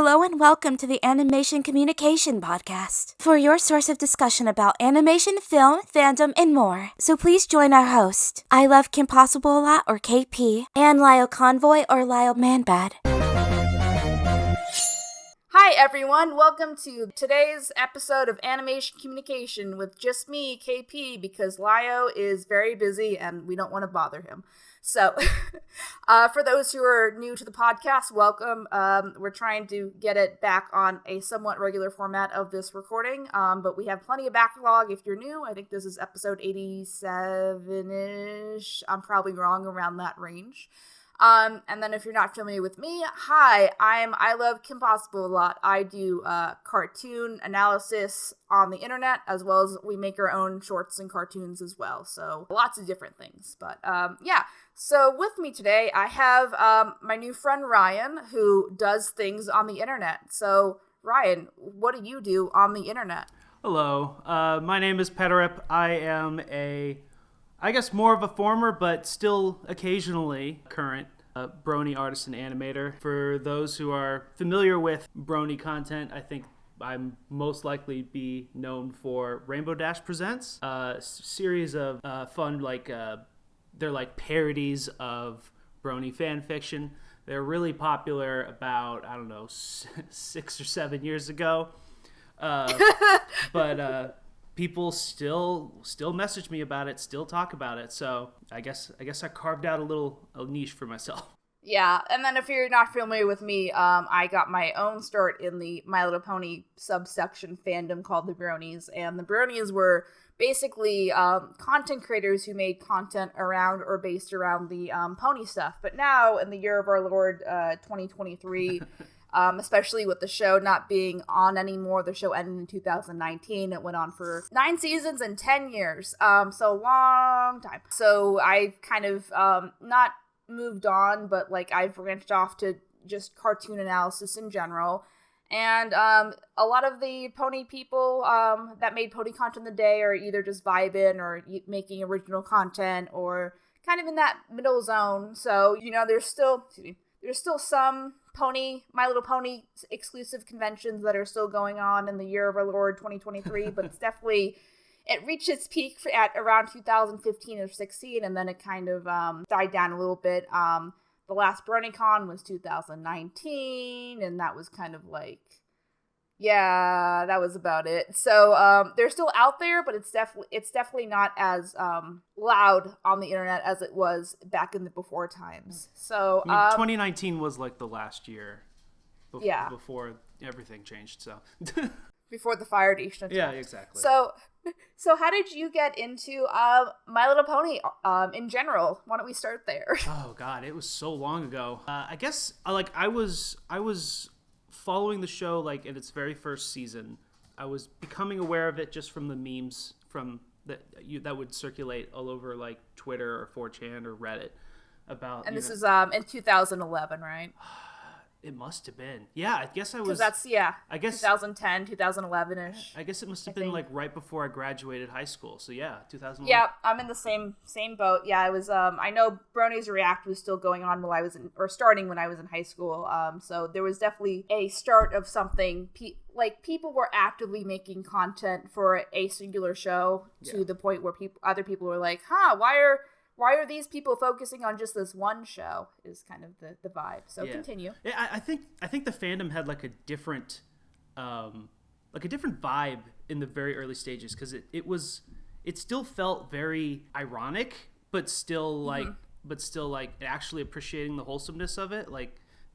Hello and welcome to the Animation Communication Podcast, for your source of discussion about animation, film, fandom, and more. So please join our host, I Love Kim Possible a Lot, or KP, and Lyle Convoy, or Lyle Manbad. Hi everyone, welcome to today's episode of Animation Communication with just me, KP, because Lyo is very busy and we don't want to bother him. So, for those who are new to the podcast, welcome. We're trying to get it back on a somewhat regular format of this recording, but we have plenty of backlog if you're new. I think this is episode 87-ish. I'm probably wrong, around that range. And then if you're not familiar with me, hi, I Love Kim Possible a Lot. I do cartoon analysis on the internet, as well as we make our own shorts and cartoons as well. So lots of different things. But yeah, so with me today, I have my new friend Ryan, who does things on the internet. So Ryan, what do you do on the internet? Hello, my name is Petirep. I am I guess more of a former, but still occasionally current Brony artist and animator. For those who are familiar with Brony content, I think I'm most likely be known for Rainbow Dash Presents, a series of fun, they're like parodies of Brony fan fiction. They're really popular about, 6 or 7 years ago. But people still message me about it, still talk about it. So I guess I carved out a niche for myself. Yeah, and then if you're not familiar with me, I got my own start in the My Little Pony subsection fandom called the Bronies, and the Bronies were basically content creators who made content around or based around the pony stuff. But now, in the year of our Lord 2023, especially with the show not being on anymore, the show ended in 2019. It went on for 9 seasons and 10 years, so a long time. So I kind of not moved on, but I've branched off to just cartoon analysis in general. And a lot of the pony people that made pony content in the day are either just vibing or making original content or kind of in that middle zone. So, there's still some My Little Pony exclusive conventions that are still going on in the year of our Lord 2023, but it's definitely, it reached its peak at around 2015 or 16, and then it kind of died down a little bit. The last BronyCon was 2019, and that was kind of that was about it. So they're still out there, but it's definitely not as loud on the internet as it was back in the before times. So 2019 was the last year before everything changed. So before the Fire Nation attack. Yeah, exactly. So how did you get into My Little Pony in general? Why don't we start there? Oh God, it was so long ago. I guess I was following the show in its very first season. I was becoming aware of it just from the memes that would circulate all over Twitter or 4chan or Reddit about. And this is in 2011, right? It must have been. Yeah, I guess I was. Because that's, I guess 2010, 2011-ish. I guess it must have been right before I graduated high school. So yeah, 2011. Yeah, I'm in the same boat. Yeah, I was. I know Bronies React was still going on starting when I was in high school. So there was definitely a start of something. People were actively making content for a singular show to the point where other people were like, "Huh, why are these people focusing on just this one show?" Is kind of the vibe. So continue. Yeah, I think the fandom had a different vibe in the very early stages, because it still felt very ironic, but still actually appreciating the wholesomeness of it.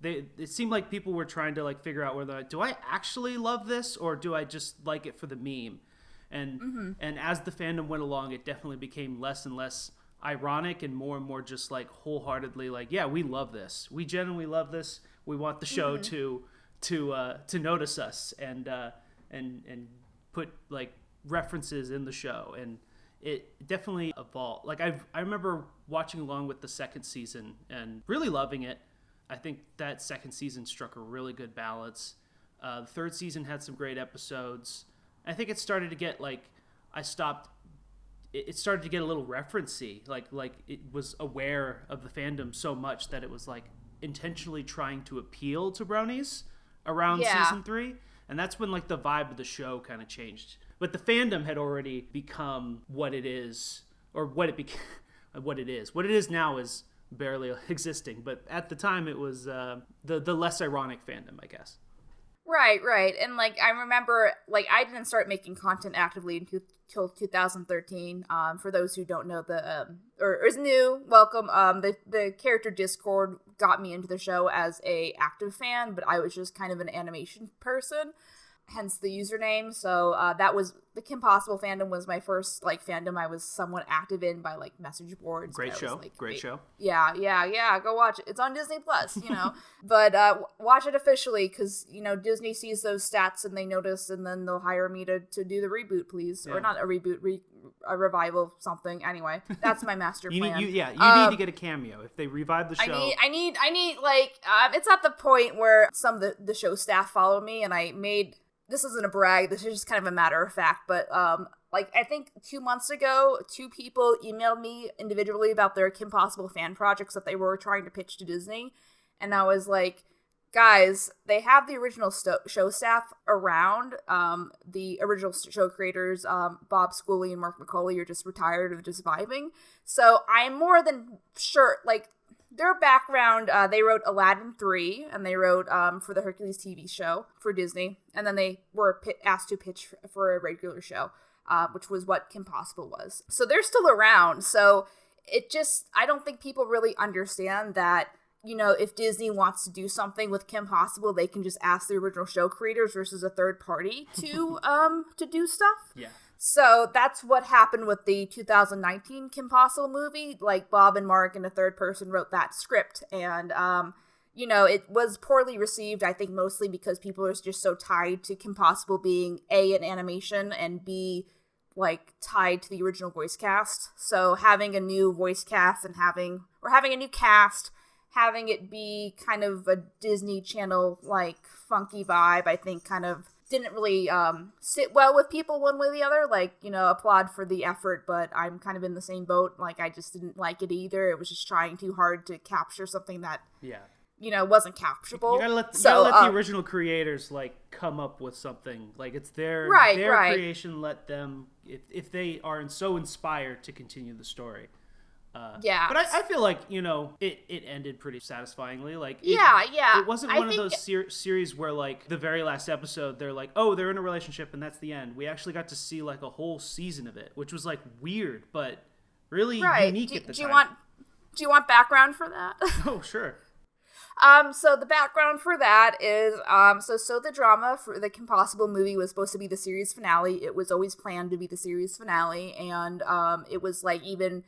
It seemed like people were trying to figure out whether, do I actually love this or do I just like it for the meme? And as the fandom went along, it definitely became less and less ironic and more just wholeheartedly yeah, we love this, we genuinely love this, we want the show to notice us and put references in the show, and it definitely evolved. I remember watching along with the second season and really loving it. I think that second season struck a really good balance. The third season had some great episodes. I think it started to get it started to get a little referencey, it was aware of the fandom so much that it was intentionally trying to appeal to bronies around Yeah. season 3, and that's when like the vibe of the show kind of changed. But the fandom had already become what it is, or what it became, what it is. What it is now is barely existing, but at the time it was the less ironic fandom, I guess. Right. And, like, I remember, like, I didn't start making content actively until 2013. For those who don't know or is new, welcome. The character Discord got me into the show as a active fan, but I was just kind of an animation person, hence the username. So that was the Kim Possible fandom was my first like fandom I was somewhat active in by like message boards. Great show. Was, like, Great show. Yeah. Go watch it. It's on Disney Plus, but watch it officially because Disney sees those stats and they notice, and then they'll hire me to do the reboot, please, or not a reboot, a revival, something. Anyway, that's my master plan. You need to get a cameo if they revive the show. I need like it's at the point where some of the show staff follow me, and I made. This isn't a brag, this is just kind of a matter of fact, but like I think 2 months ago, 2 people emailed me individually about their Kim Possible fan projects that they were trying to pitch to Disney, and I was like, guys, they have the original show staff around. The original show creators, Bob Schooley and Mark McCauley, are just retired and just vibing, so I'm more than sure, like, their background, they wrote Aladdin 3, and they wrote for the Hercules TV show for Disney, and then they were asked to pitch for a regular show, which was what Kim Possible was. So they're still around, so I don't think people really understand that, if Disney wants to do something with Kim Possible, they can just ask the original show creators versus a third party to do stuff. Yeah. So that's what happened with the 2019 Kim Possible movie. Like, Bob and Mark and a third person wrote that script. And, it was poorly received, I think, mostly because people are just so tied to Kim Possible being A, an animation, and B, like, tied to the original voice cast. So having a new voice cast and having a new cast, having it be kind of a Disney Channel, like, funky vibe, I think kind of didn't really sit well with people one way or the other. Like, applaud for the effort, but I'm kind of in the same boat. Like, I just didn't like it either. It was just trying too hard to capture something that, wasn't capturable. You gotta let the original creators, like, come up with something. Like, it's their creation. Let them, if they are so inspired to continue the story. But I feel like, it ended pretty satisfyingly. Like, it wasn't one of those series where, like, the very last episode, they're like, oh, they're in a relationship and that's the end. We actually got to see, like, a whole season of it, which was, like, weird, but really unique at the time. Do you want background for that? Oh, sure. So the background for that is, so the drama for the Kim Possible movie was supposed to be the series finale. It was always planned to be the series finale, and, it was, like, even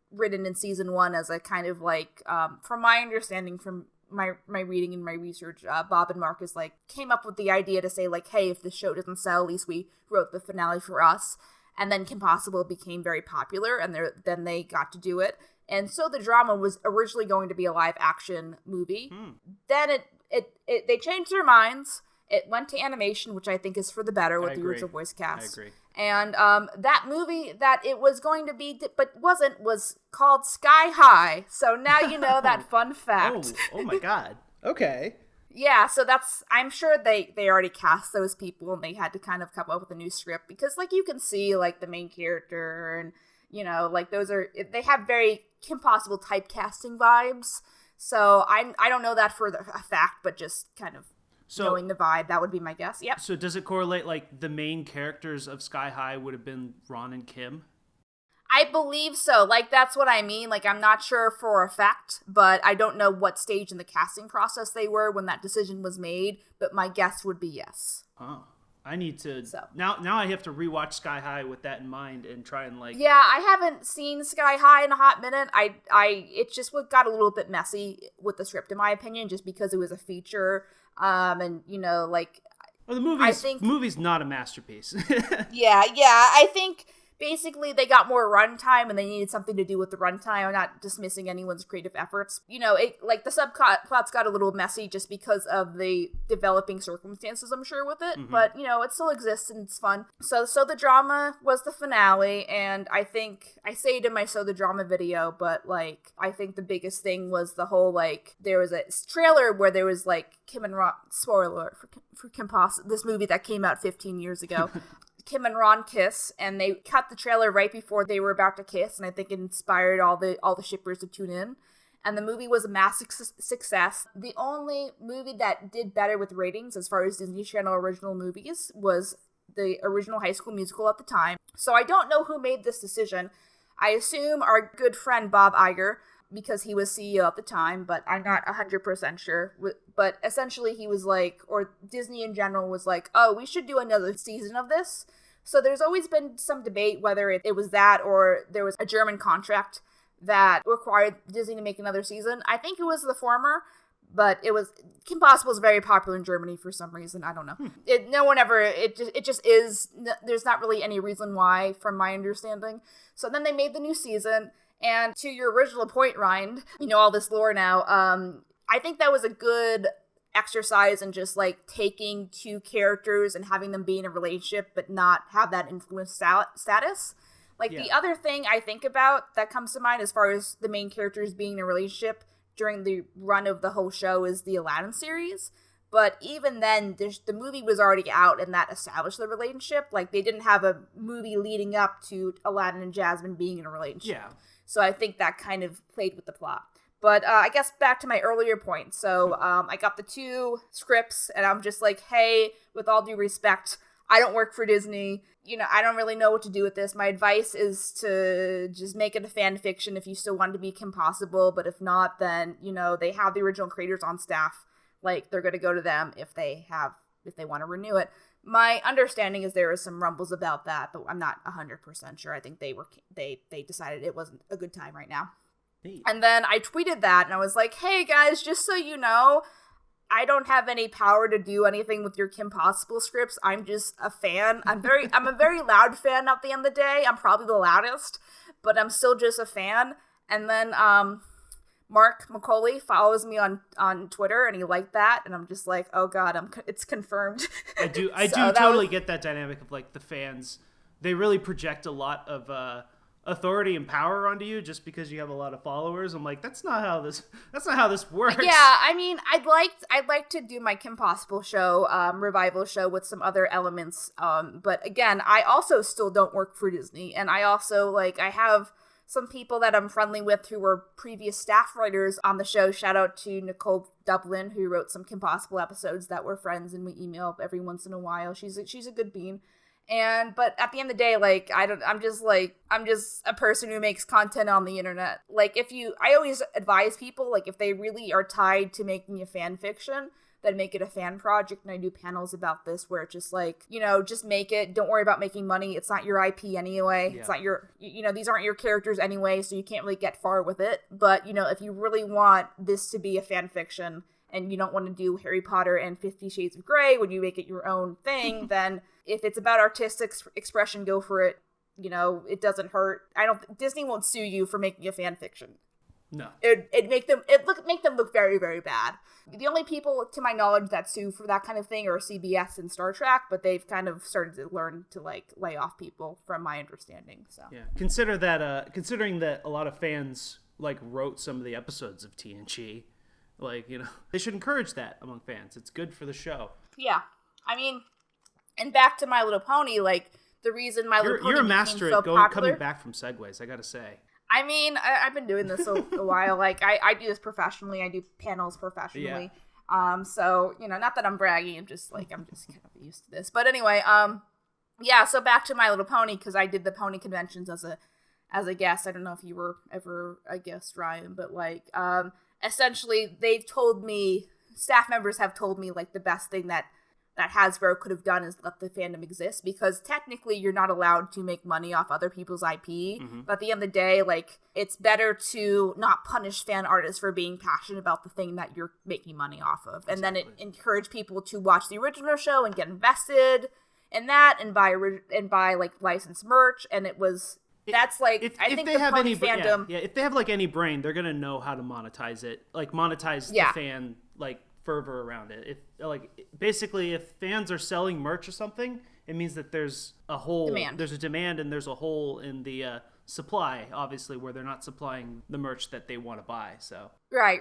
written in season 1 as a kind of like, from my understanding, from my reading and my research, Bob and Marcus like came up with the idea to say like, hey, if the show doesn't sell, at least we wrote the finale for us. And then Kim Possible became very popular, and then they got to do it. And so the drama was originally going to be a live action movie. Then they changed their minds. It went to animation, which I think is for the better with the original voice cast. I agree. And that movie that it was going to be, but wasn't, was called Sky High. So now you know that fun fact. Oh my God. Okay. Yeah, so I'm sure they already cast those people, and they had to kind of come up with a new script because, like, you can see, like, the main character and, like, they have very Kim Possible typecasting vibes. So I don't know that for a fact, but just kind of knowing the vibe, that would be my guess. Yep. So does it correlate, like, the main characters of Sky High would have been Ron and Kim? I believe so. Like, that's what I mean. Like, I'm not sure for a fact, but I don't know what stage in the casting process they were when that decision was made, but my guess would be yes. Oh. I need to... So. Now I have to rewatch Sky High with that in mind and try and, like... Yeah, I haven't seen Sky High in a hot minute. It just got a little bit messy with the script, in my opinion, just because it was a feature, and, like... Well, the movie's not a masterpiece. Yeah, I think basically they got more runtime and they needed something to do with the runtime. I'm not dismissing anyone's creative efforts. You know, it, like the subplots got a little messy just because of the developing circumstances, I'm sure, with it. But, you know, it still exists and it's fun. So the drama was the finale, and I think I say it in my So the Drama video, but like I think the biggest thing was the whole like there was a trailer where there was like Kim and Ron, spoiler alert for Kim this movie that came out 15 years ago. Kim and Ron kiss, and they cut the trailer right before they were about to kiss, and I think it inspired all the shippers to tune in. And the movie was a massive success. The only movie that did better with ratings as far as Disney Channel original movies was the original High School Musical at the time. So I don't know who made this decision. I assume our good friend Bob Iger, because he was CEO at the time, but I'm not 100% sure. But essentially he was like, or Disney in general was like, oh, we should do another season of this. So there's always been some debate whether it was that or there was a German contract that required Disney to make another season. I think it was the former, but it was Kim Possible is very popular in Germany for some reason. I don't know. It just is. There's not really any reason why, from my understanding. So then they made the new season. And to your original point, Ryan, you know all this lore now. I think that was a good exercise in just like taking two characters and having them be in a relationship, but not have that influence status. Like the other thing I think about that comes to mind as far as the main characters being in a relationship during the run of the whole show is the Aladdin series. But even then, the movie was already out and that established the relationship. Like they didn't have a movie leading up to Aladdin and Jasmine being in a relationship. Yeah. So I think that kind of played with the plot. But I guess back to my earlier point. So I got the two scripts and I'm just like, hey, with all due respect, I don't work for Disney. You know, I don't really know what to do with this. My advice is to just make it a fan fiction if you still want it to be Kim Possible. But if not, then, you know, they have the original creators on staff. Like, they're going to go to them if they want to renew it. My understanding is there is some rumbles about that, but I'm not 100% sure. I think they decided it wasn't a good time right now. Hey. And then I tweeted that and I was like, hey guys, just so you know, I don't have any power to do anything with your Kim Possible scripts. I'm just a fan. I'm a very loud fan at the end of the day. I'm probably the loudest, but I'm still just a fan. And then Mark McCauley follows me on Twitter and he liked that, and I'm just like, oh god, it's confirmed. I do totally get that dynamic of like the fans. They really project a lot of authority and power onto you just because you have a lot of followers. I'm like, that's not how this works. Yeah, I mean, I'd like to do my Kim Possible show, revival show with some other elements. But again, I also still don't work for Disney, and I also I have some people that I'm friendly with who were previous staff writers on the show. Shout out to Nicole Dublin, who wrote some Kim Possible episodes that we're friends and we email every once in a while. She's a good bean. But at the end of the day, I'm just a person who makes content on the internet. I always advise people, if they really are tied to making a fan fiction, then make it a fan project. And I do panels about this where it's just just make it. Don't worry about making money. It's not your IP anyway. Yeah. It's not your, these aren't your characters anyway, so you can't really get far with it. But, if you really want this to be a fan fiction and you don't want to do Harry Potter and 50 Shades of Grey when you make it your own thing, then if it's about artistic expression, go for it. It doesn't hurt. Disney won't sue you for making a fan fiction. No. It make them look very, very bad. The only people, to my knowledge, that sue for that kind of thing are CBS and Star Trek, but they've kind of started to learn to lay off people, from my understanding. So yeah, considering that a lot of fans wrote some of the episodes of TNG, they should encourage that among fans. It's good for the show. Yeah, I mean, and back to My Little Pony, the reason My Little Pony you're a master at coming back from segues, I gotta say. I mean, I've been doing this a while. I do this professionally. I do panels professionally. Yeah. So, not that I'm bragging. I'm just kind of used to this. But anyway, yeah, so back to My Little Pony, because I did the pony conventions as a guest. I don't know if you were ever a guest, Ryan, but essentially staff members have told me the best thing that Hasbro could have done is let the fandom exist, because technically you're not allowed to make money off other people's IP. Mm-hmm. But at the end of the day, it's better to not punish fan artists for being passionate about the thing that you're making money off of. And then it encouraged people to watch the original show and get invested in that and buy like licensed merch, and that's like I think the pony fandom. If they have like any brain, they're gonna know how to monetize it, like monetize the fan like fervor around it. If like basically if fans are selling merch or something, it means that there's a hole, there's a demand, and there's a hole in the supply, obviously, where they're not supplying the merch that they want to buy. So right.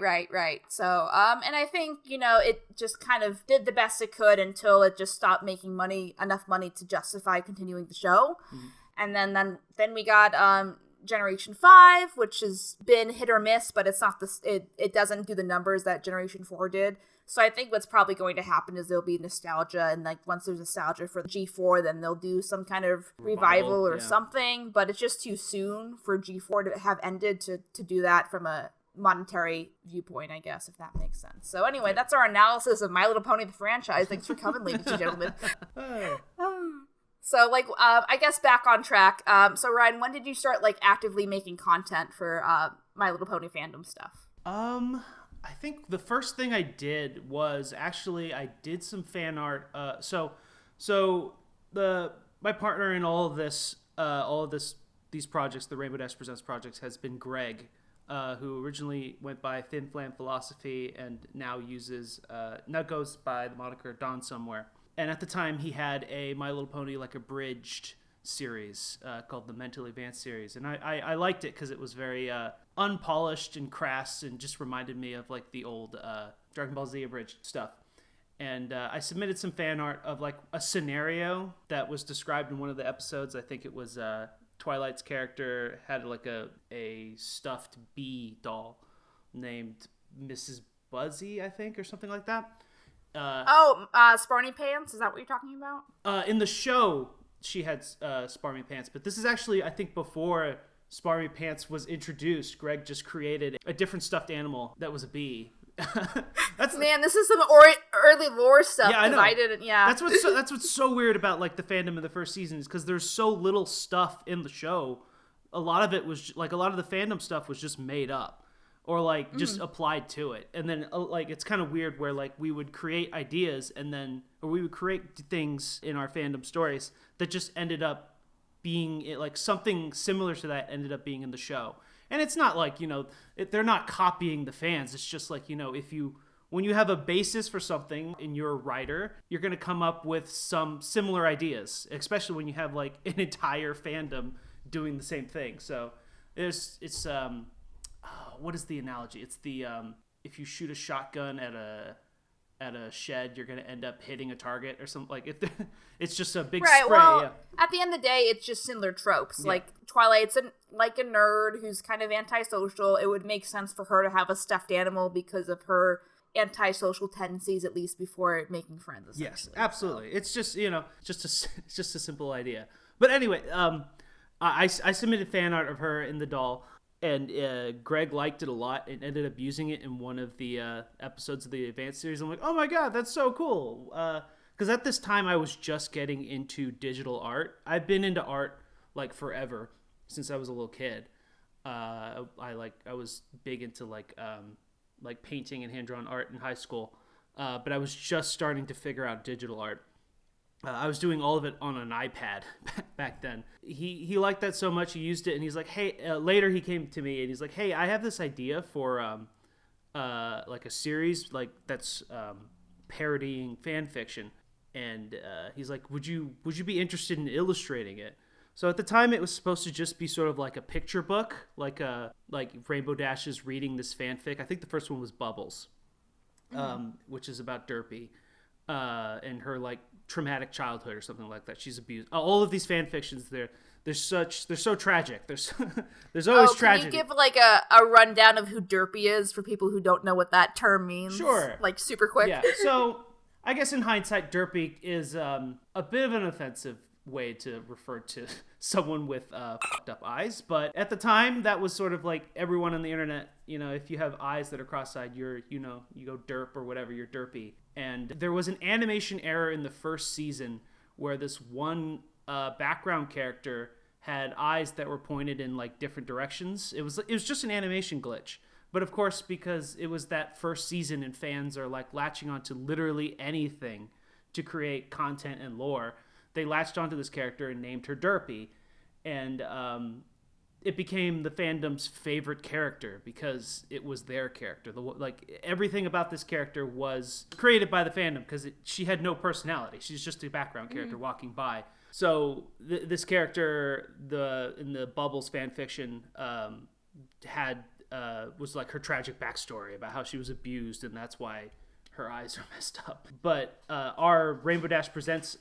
So and I think it just kind of did the best it could until it just stopped making enough money to justify continuing the show. Mm-hmm. And then we got Generation 5, which has been hit or miss, but it's not it doesn't do the numbers that Generation 4 did. So I think what's probably going to happen is there'll be nostalgia, and like once there's nostalgia for G4, then they'll do some kind of revival or something. But it's just too soon for G4 to have ended to do that from a monetary viewpoint, I guess, if that makes sense. So anyway, that's our analysis of My Little Pony the franchise. Thanks for coming, ladies and gentlemen. So like I guess back on track. So Ryan, when did you start like actively making content for My Little Pony fandom stuff? I think the first thing I did was actually I did some fan art. So my partner in all of these projects, the Rainbow Dash Presents projects, has been Greg, who originally went by Thin Flam Philosophy and now goes by the moniker Don Somewhere. And at the time, he had a My Little Pony like abridged series called the Mentally Advanced series, and I liked it because it was very unpolished and crass and just reminded me of like the old Dragon Ball Z abridged stuff. And I submitted some fan art of like a scenario that was described in one of the episodes. I think it was Twilight's character had like a stuffed bee doll named Mrs. Buzzy, I think, or something like that. Sparmy Pants, is that what you're talking about? In the show, she had Sparmy Pants, but this is actually, I think, before Sparmy Pants was introduced. Greg just created a different stuffed animal that was a bee. This is some early lore stuff. Yeah, I know. I didn't. Yeah, that's what's so weird about like the fandom of the first season is because there's so little stuff in the show. A lot of it was like a lot of the fandom stuff was just made up or like just applied to it, and then like it's kind of weird where like we would create ideas or we would create things in our fandom stories that just ended up being like something similar to that ended up being in the show. And it's not like, they're not copying the fans. It's just like, when you have a basis for something and you're a writer, you're going to come up with some similar ideas, especially when you have like an entire fandom doing the same thing. So what is the analogy? It's the, if you shoot a shotgun at a shed, you're going to end up hitting a target or something. Like it's just a big spray. Well, yeah. At the end of the day, it's just similar tropes. Yeah. Like Twilight's like a nerd who's kind of antisocial. It would make sense for her to have a stuffed animal because of her antisocial tendencies, at least before making friends. Yes, absolutely. It's just it's just a simple idea. But anyway, I submitted fan art of her in the doll. And Greg liked it a lot and ended up using it in one of the episodes of the Advanced series. I'm like, oh my god, that's so cool. Because at this time, I was just getting into digital art. I've been into art like forever since I was a little kid. I was big into like painting and hand-drawn art in high school. But I was just starting to figure out digital art. I was doing all of it on an iPad back then. He liked that so much, he used it, and he's like, hey, later he came to me, and he's like, hey, I have this idea for, like a series, like, that's, parodying fan fiction, and, he's like, would you be interested in illustrating it? So at the time, it was supposed to just be sort of like a picture book, like Rainbow Dash is reading this fanfic. I think the first one was Bubbles, which is about Derpy, and her, like, traumatic childhood or something like that. She's abused. All of these fan fictions, they're so tragic. There's always tragedy. Can you give like a rundown of who Derpy is for people who don't know what that term means? Sure. Like super quick. Yeah. So I guess in hindsight, Derpy is a bit of an offensive way to refer to someone with fucked up eyes, but at the time that was sort of like everyone on the internet, if you have eyes that are cross-eyed, you go derp or whatever, you're Derpy. And there was an animation error in the first season where this one background character had eyes that were pointed in like different directions. It was just an animation glitch. But of course, because it was that first season and fans are like latching onto literally anything to create content and lore, they latched onto this character and named her Derpy, and it became the fandom's favorite character because it was their character. Like everything about this character was created by the fandom because she had no personality. She's just a background character walking by. So this character, in the Bubbles fan fiction, was like her tragic backstory about how she was abused, and that's why her eyes are messed up. But our Rainbow Dash Presents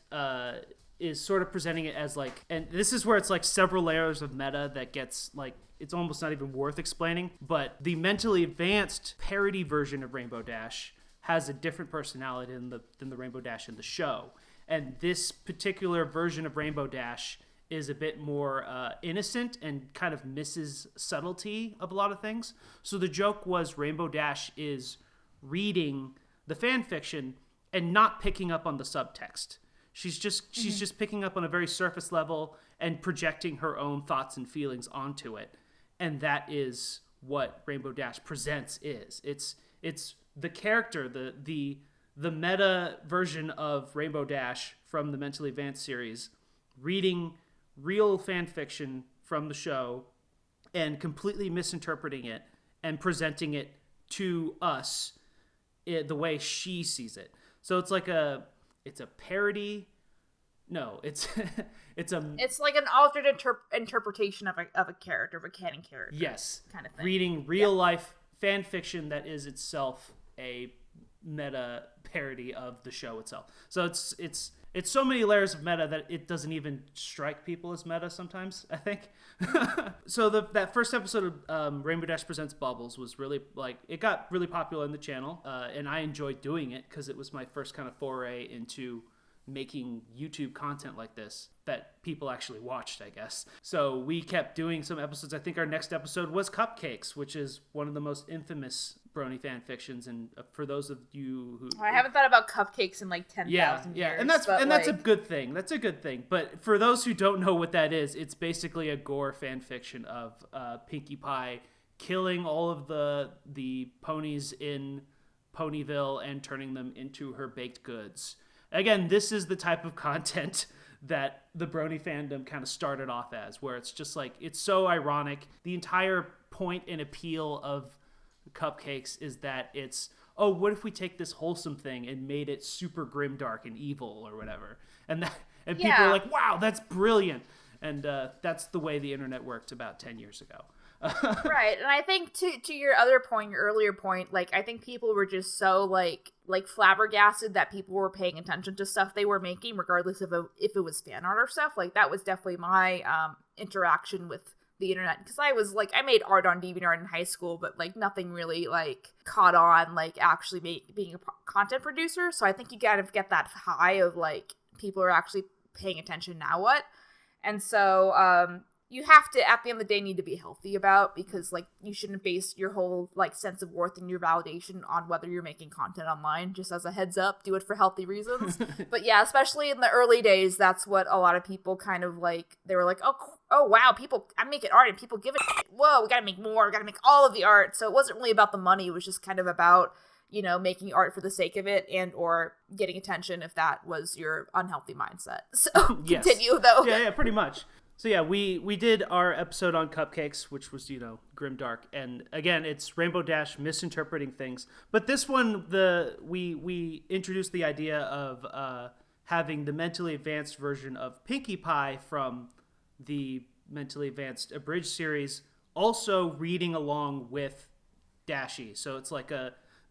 is sort of presenting it as like, and this is where it's like several layers of meta that gets like, it's almost not even worth explaining, but the mentally advanced parody version of Rainbow Dash has a different personality than the Rainbow Dash in the show. And this particular version of Rainbow Dash is a bit more innocent and kind of misses subtlety of a lot of things. So the joke was Rainbow Dash is reading the fan fiction and not picking up on the subtext. She's just picking up on a very surface level and projecting her own thoughts and feelings onto it. And that is what Rainbow Dash Presents is. It's the character, the meta version of Rainbow Dash from the Mentally Advanced series, reading real fan fiction from the show and completely misinterpreting it and presenting it to us the way she sees it. So it's like it's a parody. No, it's like an alternate interpretation of a character, of a canon character. Yes, kind of thing. Reading real life fan fiction that is itself a meta parody of the show itself. So it's so many layers of meta that it doesn't even strike people as meta sometimes, I think. So that first episode of Rainbow Dash Presents Bubbles was really, like, it got really popular in the channel, and I enjoyed doing it because it was my first kind of foray into making YouTube content like this that people actually watched, I guess. So we kept doing some episodes. I think our next episode was Cupcakes, which is one of the most infamous Brony fan fictions. And for those of you who... I haven't thought about Cupcakes in like 10,000 years. Yeah, and that's a good thing. That's a good thing. But for those who don't know what that is, it's basically a gore fan fiction of Pinkie Pie killing all of the ponies in Ponyville and turning them into her baked goods. Again, this is the type of content that the Brony fandom kind of started off as, where it's just like, it's so ironic. The entire point and appeal of Cupcakes is that it's, oh, what if we take this wholesome thing and made it super grimdark and evil or whatever? And people are like, wow, that's brilliant. And that's the way the internet worked about 10 years ago. Right, and I think to your earlier point, like, I think people were just so like flabbergasted that people were paying attention to stuff they were making, regardless of if it was fan art or stuff. Like, that was definitely my interaction with the internet, because I was like, I made art on DeviantArt in high school, but like nothing really like caught on like actually being a content producer. So I think you kind of get that high of like people are actually paying attention. Now what? And so you have to, at the end of the day, need to be healthy about, because like you shouldn't base your whole like sense of worth and your validation on whether you're making content online. Just as a heads up, do it for healthy reasons. But yeah, especially in the early days, that's what a lot of people kind of like, they were like, oh wow, I'm making art and people give it, whoa, we gotta make more, we gotta make all of the art. So it wasn't really about the money, it was just kind of about, you know, making art for the sake of it and or getting attention, if that was your unhealthy mindset. So yes. Continue though. Yeah, pretty much. So yeah, we did our episode on Cupcakes, which was, you know, grimdark, and again, it's Rainbow Dash misinterpreting things. But this one, we introduced the idea of having the mentally advanced version of Pinkie Pie from the mentally advanced abridged series also reading along with Dashie. So it's like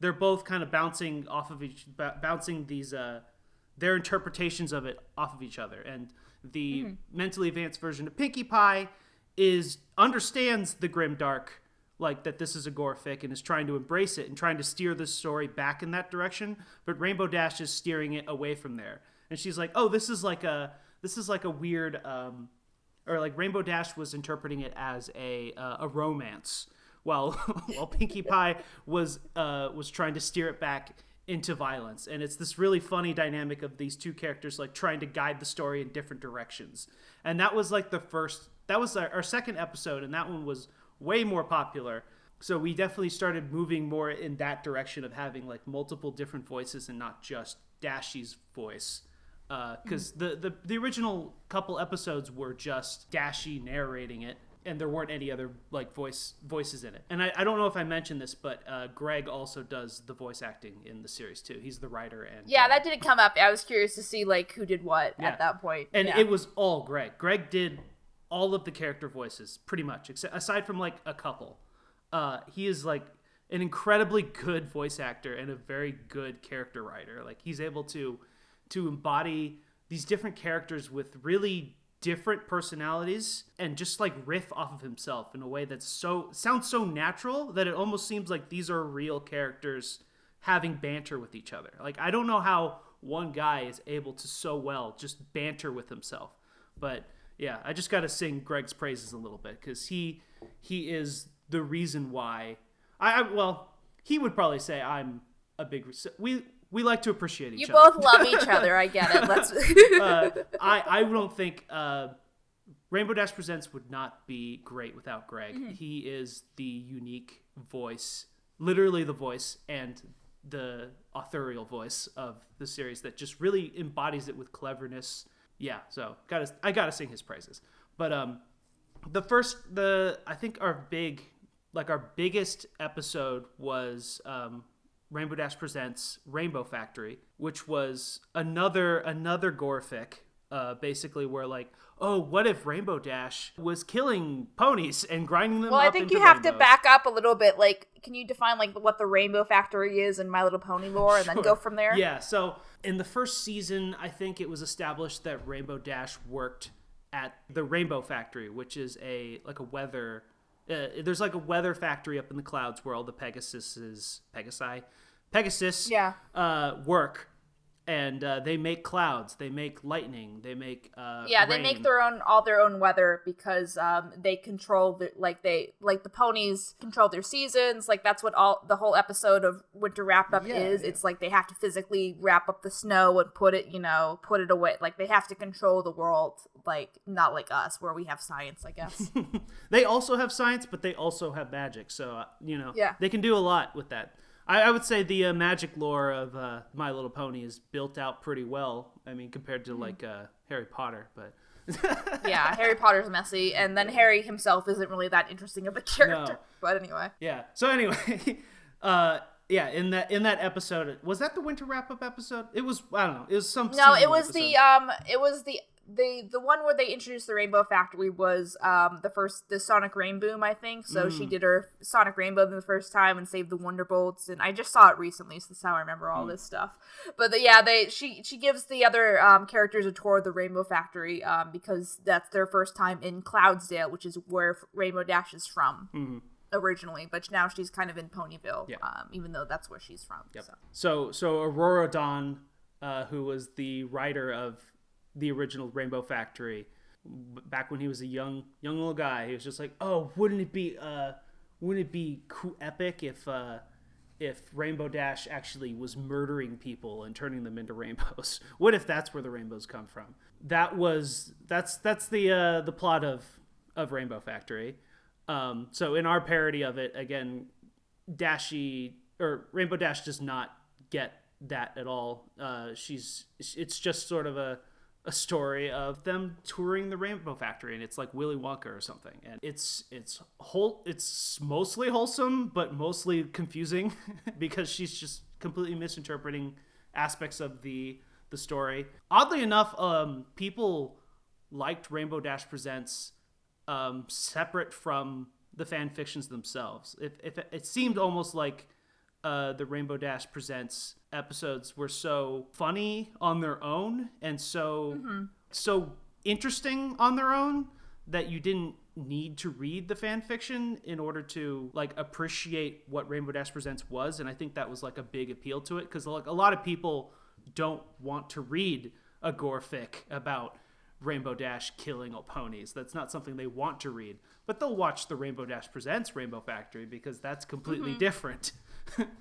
they're both kind of bouncing these their interpretations of it off of each other. And the mentally advanced version of Pinkie Pie understands the grimdark, like that this is a gore fic, and is trying to embrace it and trying to steer this story back in that direction. But Rainbow Dash is steering it away from there, and she's like, "Oh, this is like a weird," or like Rainbow Dash was interpreting it as a romance, while Pinkie Pie was trying to steer it back into violence. And it's this really funny dynamic of these two characters like trying to guide the story in different directions. And that was like that was our second episode, and that one was way more popular. So we definitely started moving more in that direction of having like multiple different voices and not just Dashie's voice because the original couple episodes were just Dashi narrating it, and there weren't any other like voices in it. And I don't know if I mentioned this, but Greg also does the voice acting in the series too. He's the writer. And that didn't come up. I was curious to see like who did what at that point. And it was all Greg. Greg did all of the character voices pretty much, except aside from like a couple. He is like an incredibly good voice actor and a very good character writer. Like he's able to embody these different characters with really different personalities and just like riff off of himself in a way that sounds so natural that it almost seems like these are real characters having banter with each other. Like I don't know how one guy is able to so well just banter with himself. But yeah, I just got to sing Greg's praises a little bit because he is the reason why well, he would probably say I'm a big we like to appreciate each other. You both love each other. I get it. Let's. I don't think Rainbow Dash Presents would not be great without Greg. Mm-hmm. He is the unique voice, literally the voice and the authorial voice of the series that just really embodies it with cleverness. Yeah, so I gotta sing his praises. But I think our biggest episode was Rainbow Dash Presents Rainbow Factory, which was another gore fic, basically where like, oh, what if Rainbow Dash was killing ponies and grinding them up into Well, I think you have rainbows? to back up a little bit. Like, can you define like what the Rainbow Factory is in My Little Pony lore and then go from there? Yeah, so in the first season, I think it was established that Rainbow Dash worked at the Rainbow Factory, which is there's like a weather factory up in the clouds where all the Pegasus work, and they make clouds, they make lightning, they make they rain. make their own weather because they control the ponies control their seasons. Like that's what the whole episode of Winter Wrap Up is. Yeah. It's like they have to physically wrap up the snow and put it away. Like they have to control the world. Like not like us where we have science, I guess. They also have science, but they also have magic. So they can do a lot with that. I would say the magic lore of My Little Pony is built out pretty well. I mean, compared to like Harry Potter, but yeah, Harry Potter's messy, and then Harry himself isn't really that interesting of a character. No. But anyway, yeah. So anyway, in that episode, was that the Winter Wrap Up episode? It was. I don't know. It was some. No, it was episode. The one where they introduced the Rainbow Factory was the Sonic Rainboom, I think. So she did her Sonic Rainbow the first time and saved the Wonderbolts, and I just saw it recently, so that's how I remember all this stuff. But she gives the other characters a tour of the Rainbow Factory because that's their first time in Cloudsdale, which is where Rainbow Dash is from originally. But now she's kind of in Ponyville, even though that's where she's from. Yep. So Aurora Dawn, who was the writer of the original Rainbow Factory, back when he was a young little guy, he was just like, oh, wouldn't it be epic if Rainbow Dash actually was murdering people and turning them into rainbows? What if that's where the rainbows come from? That's the plot of Rainbow Factory. So in our parody of it, again, Rainbow Dash does not get that at all. It's just sort of a story of them touring the Rainbow Factory, and it's like Willy Wonka or something. And it's mostly wholesome, but mostly confusing because she's just completely misinterpreting aspects of the story. Oddly enough, people liked Rainbow Dash Presents separate from the fan fictions themselves. If it seemed almost like the Rainbow Dash Presents episodes were so funny on their own and so interesting on their own that you didn't need to read the fan fiction in order to like appreciate what Rainbow Dash Presents was. And I think that was like a big appeal to it because like a lot of people don't want to read a gore fic about Rainbow Dash killing ponies. That's not something they want to read, but they'll watch the Rainbow Dash Presents Rainbow Factory because that's completely different.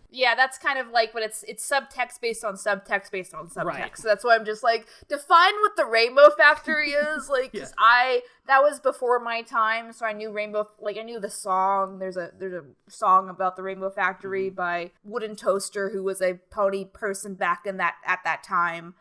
Yeah, that's kind of like, but it's subtext based on subtext based on subtext. Right. So that's why I'm just like, define what the Rainbow Factory is. Like, cause that was before my time, so I knew I knew the song. There's a song about the Rainbow Factory by Wooden Toaster, who was a pony person back at that time.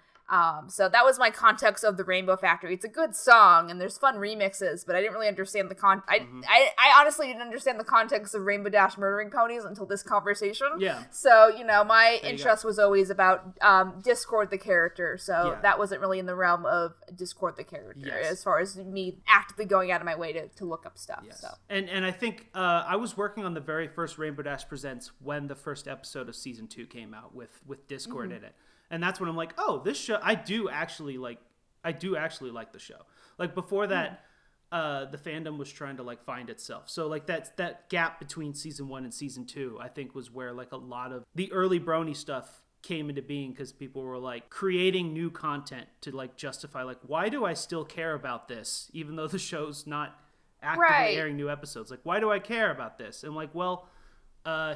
So that was my context of the Rainbow Factory. It's a good song, and there's fun remixes, but I didn't really understand I honestly didn't understand the context of Rainbow Dash murdering ponies until this conversation. Yeah. So, my interest was always about Discord the character, so that wasn't really in the realm of Discord the character, as far as me actively going out of my way to look up stuff. Yes. So. And I think I was working on the very first Rainbow Dash Presents when the first episode of season 2 came out with Discord in it. And that's when I'm like, oh, this show, I do actually like the show. Like before that, the fandom was trying to like find itself. So like that gap between season 1 and season 2, I think was where like a lot of the early Brony stuff came into being, because people were like creating new content to like justify like, why do I still care about this even though the show's not actively airing new episodes? Like, why do I care about this? And like, well,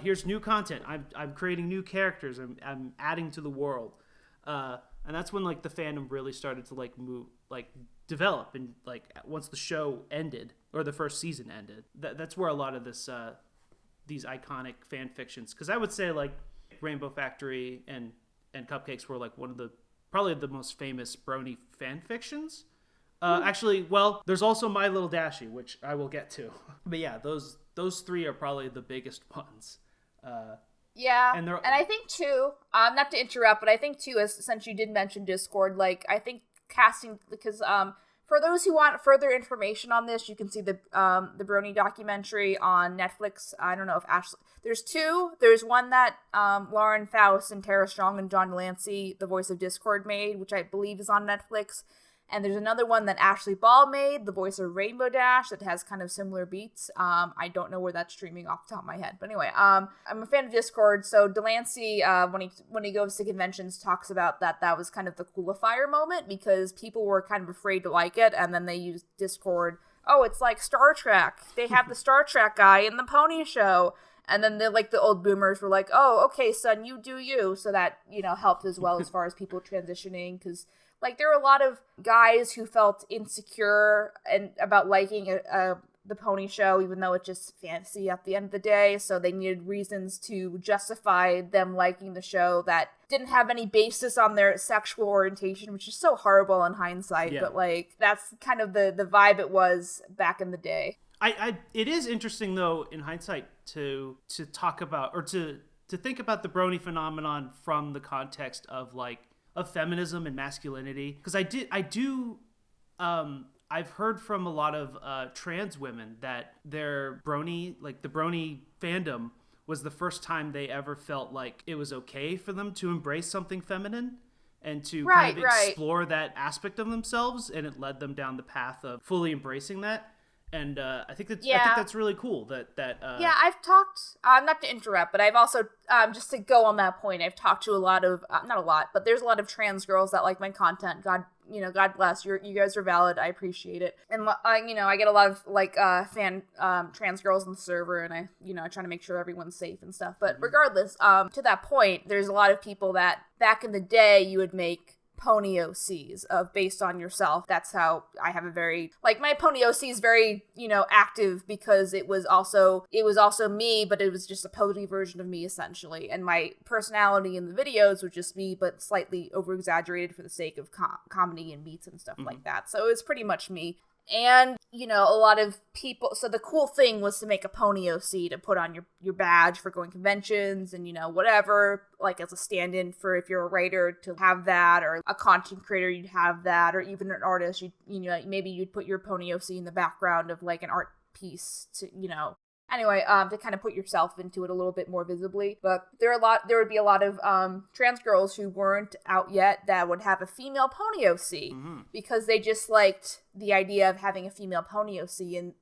here's new content. I'm creating new characters. I'm adding to the world. And that's when like the fandom really started to like develop, and like once the show ended or the first season ended, that's where a lot of these iconic fan fictions, because I would say like Rainbow Factory and Cupcakes were like probably the most famous Brony fan fictions. Actually, well, there's also My Little Dashie, which I will get to. But yeah, those three are probably the biggest ones. And I think too, not to interrupt, but I think too, since you did mention Discord, like I think casting, because for those who want further information on this, you can see the Brony documentary on Netflix. I don't know if Ashley. There's two. There's one that Lauren Faust and Tara Strong and John Delancey, the voice of Discord, made, which I believe is on Netflix. And there's another one that Ashley Ball made, the voice of Rainbow Dash, that has kind of similar beats. I don't know where that's streaming off the top of my head. But anyway, I'm a fan of Discord. So Delancey, when he goes to conventions, talks about that was kind of the coolifier moment, because people were kind of afraid to like it. And then they used Discord. Oh, it's like Star Trek. They have the Star Trek guy in the pony show. And then the old boomers were like, oh, okay, son, you do you. So that, helped as well as far as people transitioning, because like there were a lot of guys who felt insecure and about liking the pony show, even though it's just fantasy at the end of the day. So they needed reasons to justify them liking the show that didn't have any basis on their sexual orientation, which is so horrible in hindsight. Yeah. But like that's kind of the vibe it was back in the day. It is interesting though in hindsight to talk about, or to think about the Brony phenomenon from the context of feminism and masculinity, because I've heard from a lot of trans women that their Brony, like the Brony fandom, was the first time they ever felt like it was okay for them to embrace something feminine and to kind of explore that aspect of themselves, and it led them down the path of fully embracing that. And I think that's really cool. I've talked. Not to interrupt, but I've also just to go on that point. I've talked to a lot of not a lot, but there's a lot of trans girls that like my content. God bless you. You guys are valid. I appreciate it. And I get a lot of fan trans girls on the server, and I try to make sure everyone's safe and stuff. But regardless, to that point, there's a lot of people that back in the day you would make pony OCs of based on yourself. That's how I have a very my pony OC is very active, because it was also me, but it was just a pony version of me essentially, and my personality in the videos was just me, but slightly over exaggerated for the sake of comedy and beats and stuff like that. So it was pretty much me. And, a lot of people, so the cool thing was to make a pony OC to put on your badge for going conventions and, whatever, like as a stand-in for if you're a writer to have that, or a content creator, you'd have that, or even an artist, maybe you'd put your pony OC in the background of like an art piece to, Anyway, to kind of put yourself into it a little bit more visibly. But there would be a lot of trans girls who weren't out yet that would have a female pony OC, because they just liked the idea of having a female pony OC. And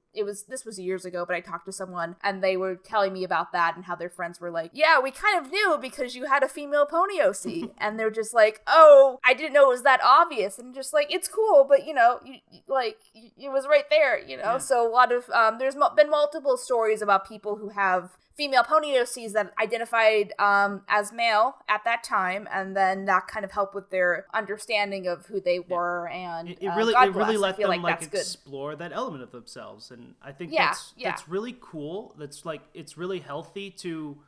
this was years ago, but I talked to someone and they were telling me about that and how their friends were like, yeah, we kind of knew because you had a female pony OC. And they're just like, oh, I didn't know it was that obvious. And just like, it's cool, but it was right there, Yeah. So a lot of, there's been multiple stories about people who have female pony OCs that identified as male at that time, and then that kind of helped with their understanding of who they were, and it really let them explore that element of themselves, and I think that's really cool. That's it's really healthy to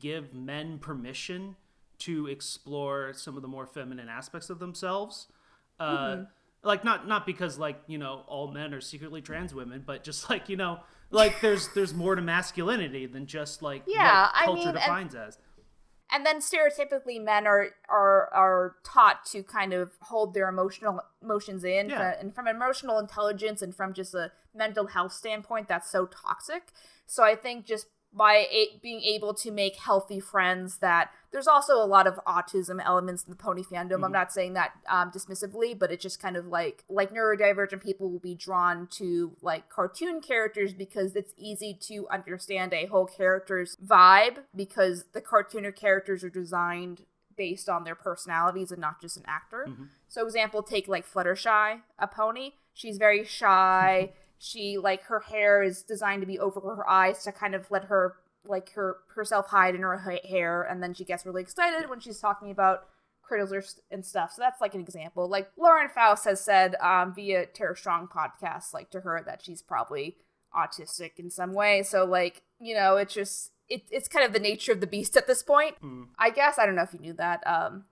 give men permission to explore some of the more feminine aspects of themselves. Like not because like, you know, all men are secretly trans women, but just like, you know, like there's more to masculinity than just like what culture defines as. And then stereotypically men are taught to kind of hold their emotions in, and from emotional intelligence and from just a mental health standpoint, that's so toxic. So I think just by being able to make healthy friends, that there's also a lot of autism elements in the pony fandom. I'm not saying that dismissively, but it's just kind of like neurodivergent people will be drawn to like cartoon characters because it's easy to understand a whole character's vibe because the cartoon characters are designed based on their personalities and not just an actor. So example, take like Fluttershy, a pony. She's very shy. She, like, her hair is designed to be over her eyes to kind of let her, like, herself hide in her hair, and then she gets really excited when she's talking about critters and stuff. So that's, like, an example. Like, Lauren Faust has said via Tara Strong podcast, like, to her that she's probably autistic in some way. So, like, you know, it's just... It's kind of the nature of the beast at this point. I guess. I don't know if you knew that,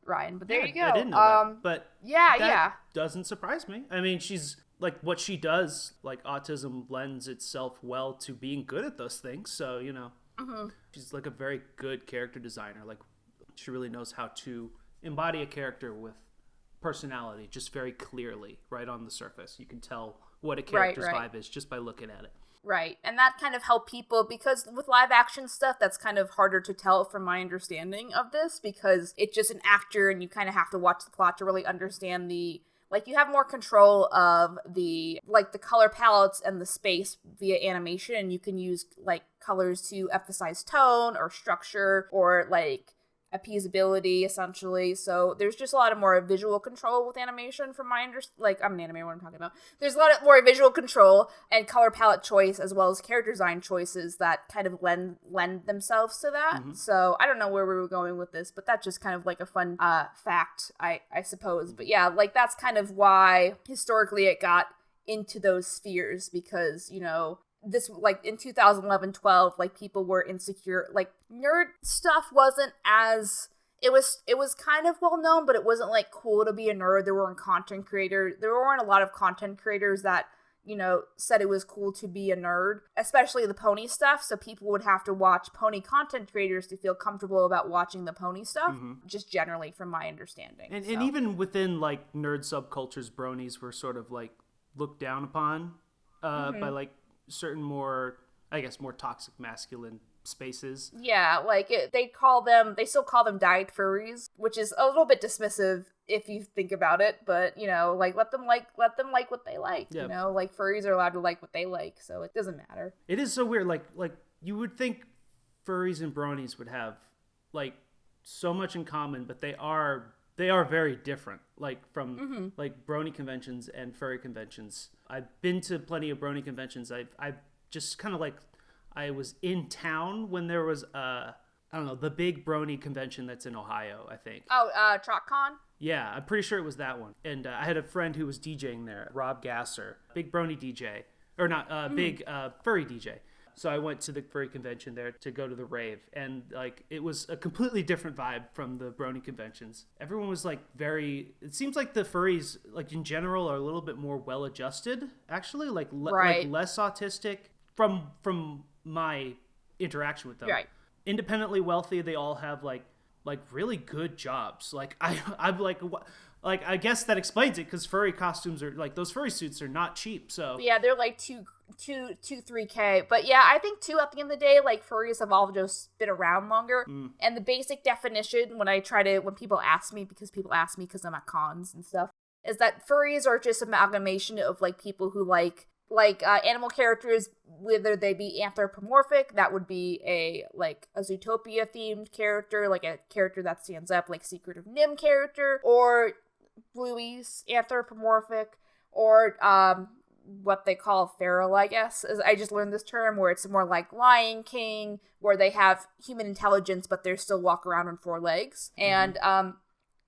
Ryan, but there you go. I didn't know that, but that doesn't surprise me. I mean, she's... like what she does, like autism lends itself well to being good at those things. So, you know, she's like a very good character designer. Like she really knows how to embody a character with personality just very clearly right on the surface. You can tell what a character's vibe is just by looking at it. Right. And that kind of helped people because with live action stuff, that's kind of harder to tell from my understanding of this because it's just an actor and you kind of have to watch the plot to really understand like, you have more control of the color palettes and the space via animation, and you can use, like, colors to emphasize tone or structure or, like, appeasability, essentially. So there's just a lot of more visual control with animation from my I'm an animator, what I'm talking about. There's a lot of more visual control and color palette choice as well as character design choices that kind of lend themselves to that. So I don't know where we were going with this, but that's just kind of like a fun fact, I suppose. But yeah, like that's kind of why historically it got into those spheres because, you know, this, like, in 2011-12, like, people were insecure. Like, nerd stuff wasn't as... It was kind of well known, but it wasn't, like, cool to be a nerd. There weren't a lot of content creators that, you know, said it was cool to be a nerd, especially the pony stuff. So people would have to watch pony content creators to feel comfortable about watching the pony stuff, just generally from my understanding. And even within, like, nerd subcultures, bronies were sort of, like, looked down upon by, like, certain more toxic masculine spaces. Yeah, like they still call them dyed furries, which is a little bit dismissive if you think about it, but you know, like let them like what they like. Yep. You know, like furries are allowed to like what they like, so it doesn't matter. It is so weird, like you would think furries and bronies would have like so much in common, but they are very different, like from like brony conventions and furry conventions. I've been to plenty of brony conventions. I've just kind of like, I was in town when there was I don't know, the big brony convention that's in Ohio, I think. Oh, TrotCon? Yeah, I'm pretty sure it was that one. And I had a friend who was DJing there, Rob Gasser, big brony DJ, or not, big furry DJ. So I went to the furry convention there to go to the rave, and like it was a completely different vibe from the brony conventions. Everyone was like it seems like the furries like in general are a little bit more well adjusted, actually, like less autistic from my interaction with them. Right. Independently wealthy, they all have like really good jobs. Like I'm like what. Like, I guess that explains it, because furry costumes are, like, those furry suits are not cheap, so... Yeah, they're, like, 3K. But, yeah, I think, too, at the end of the day, like, furries have all just been around longer. And the basic definition, when people ask me, because I'm at cons and stuff, is that furries are just amalgamation of, like, people who like animal characters, whether they be anthropomorphic, that would be a Zootopia themed character, like a character that stands up, like Secret of Nim character, or Bluey's anthropomorphic, or what they call feral, I guess. I just learned this term, where it's more like Lion King, where they have human intelligence, but they still walk around on four legs. And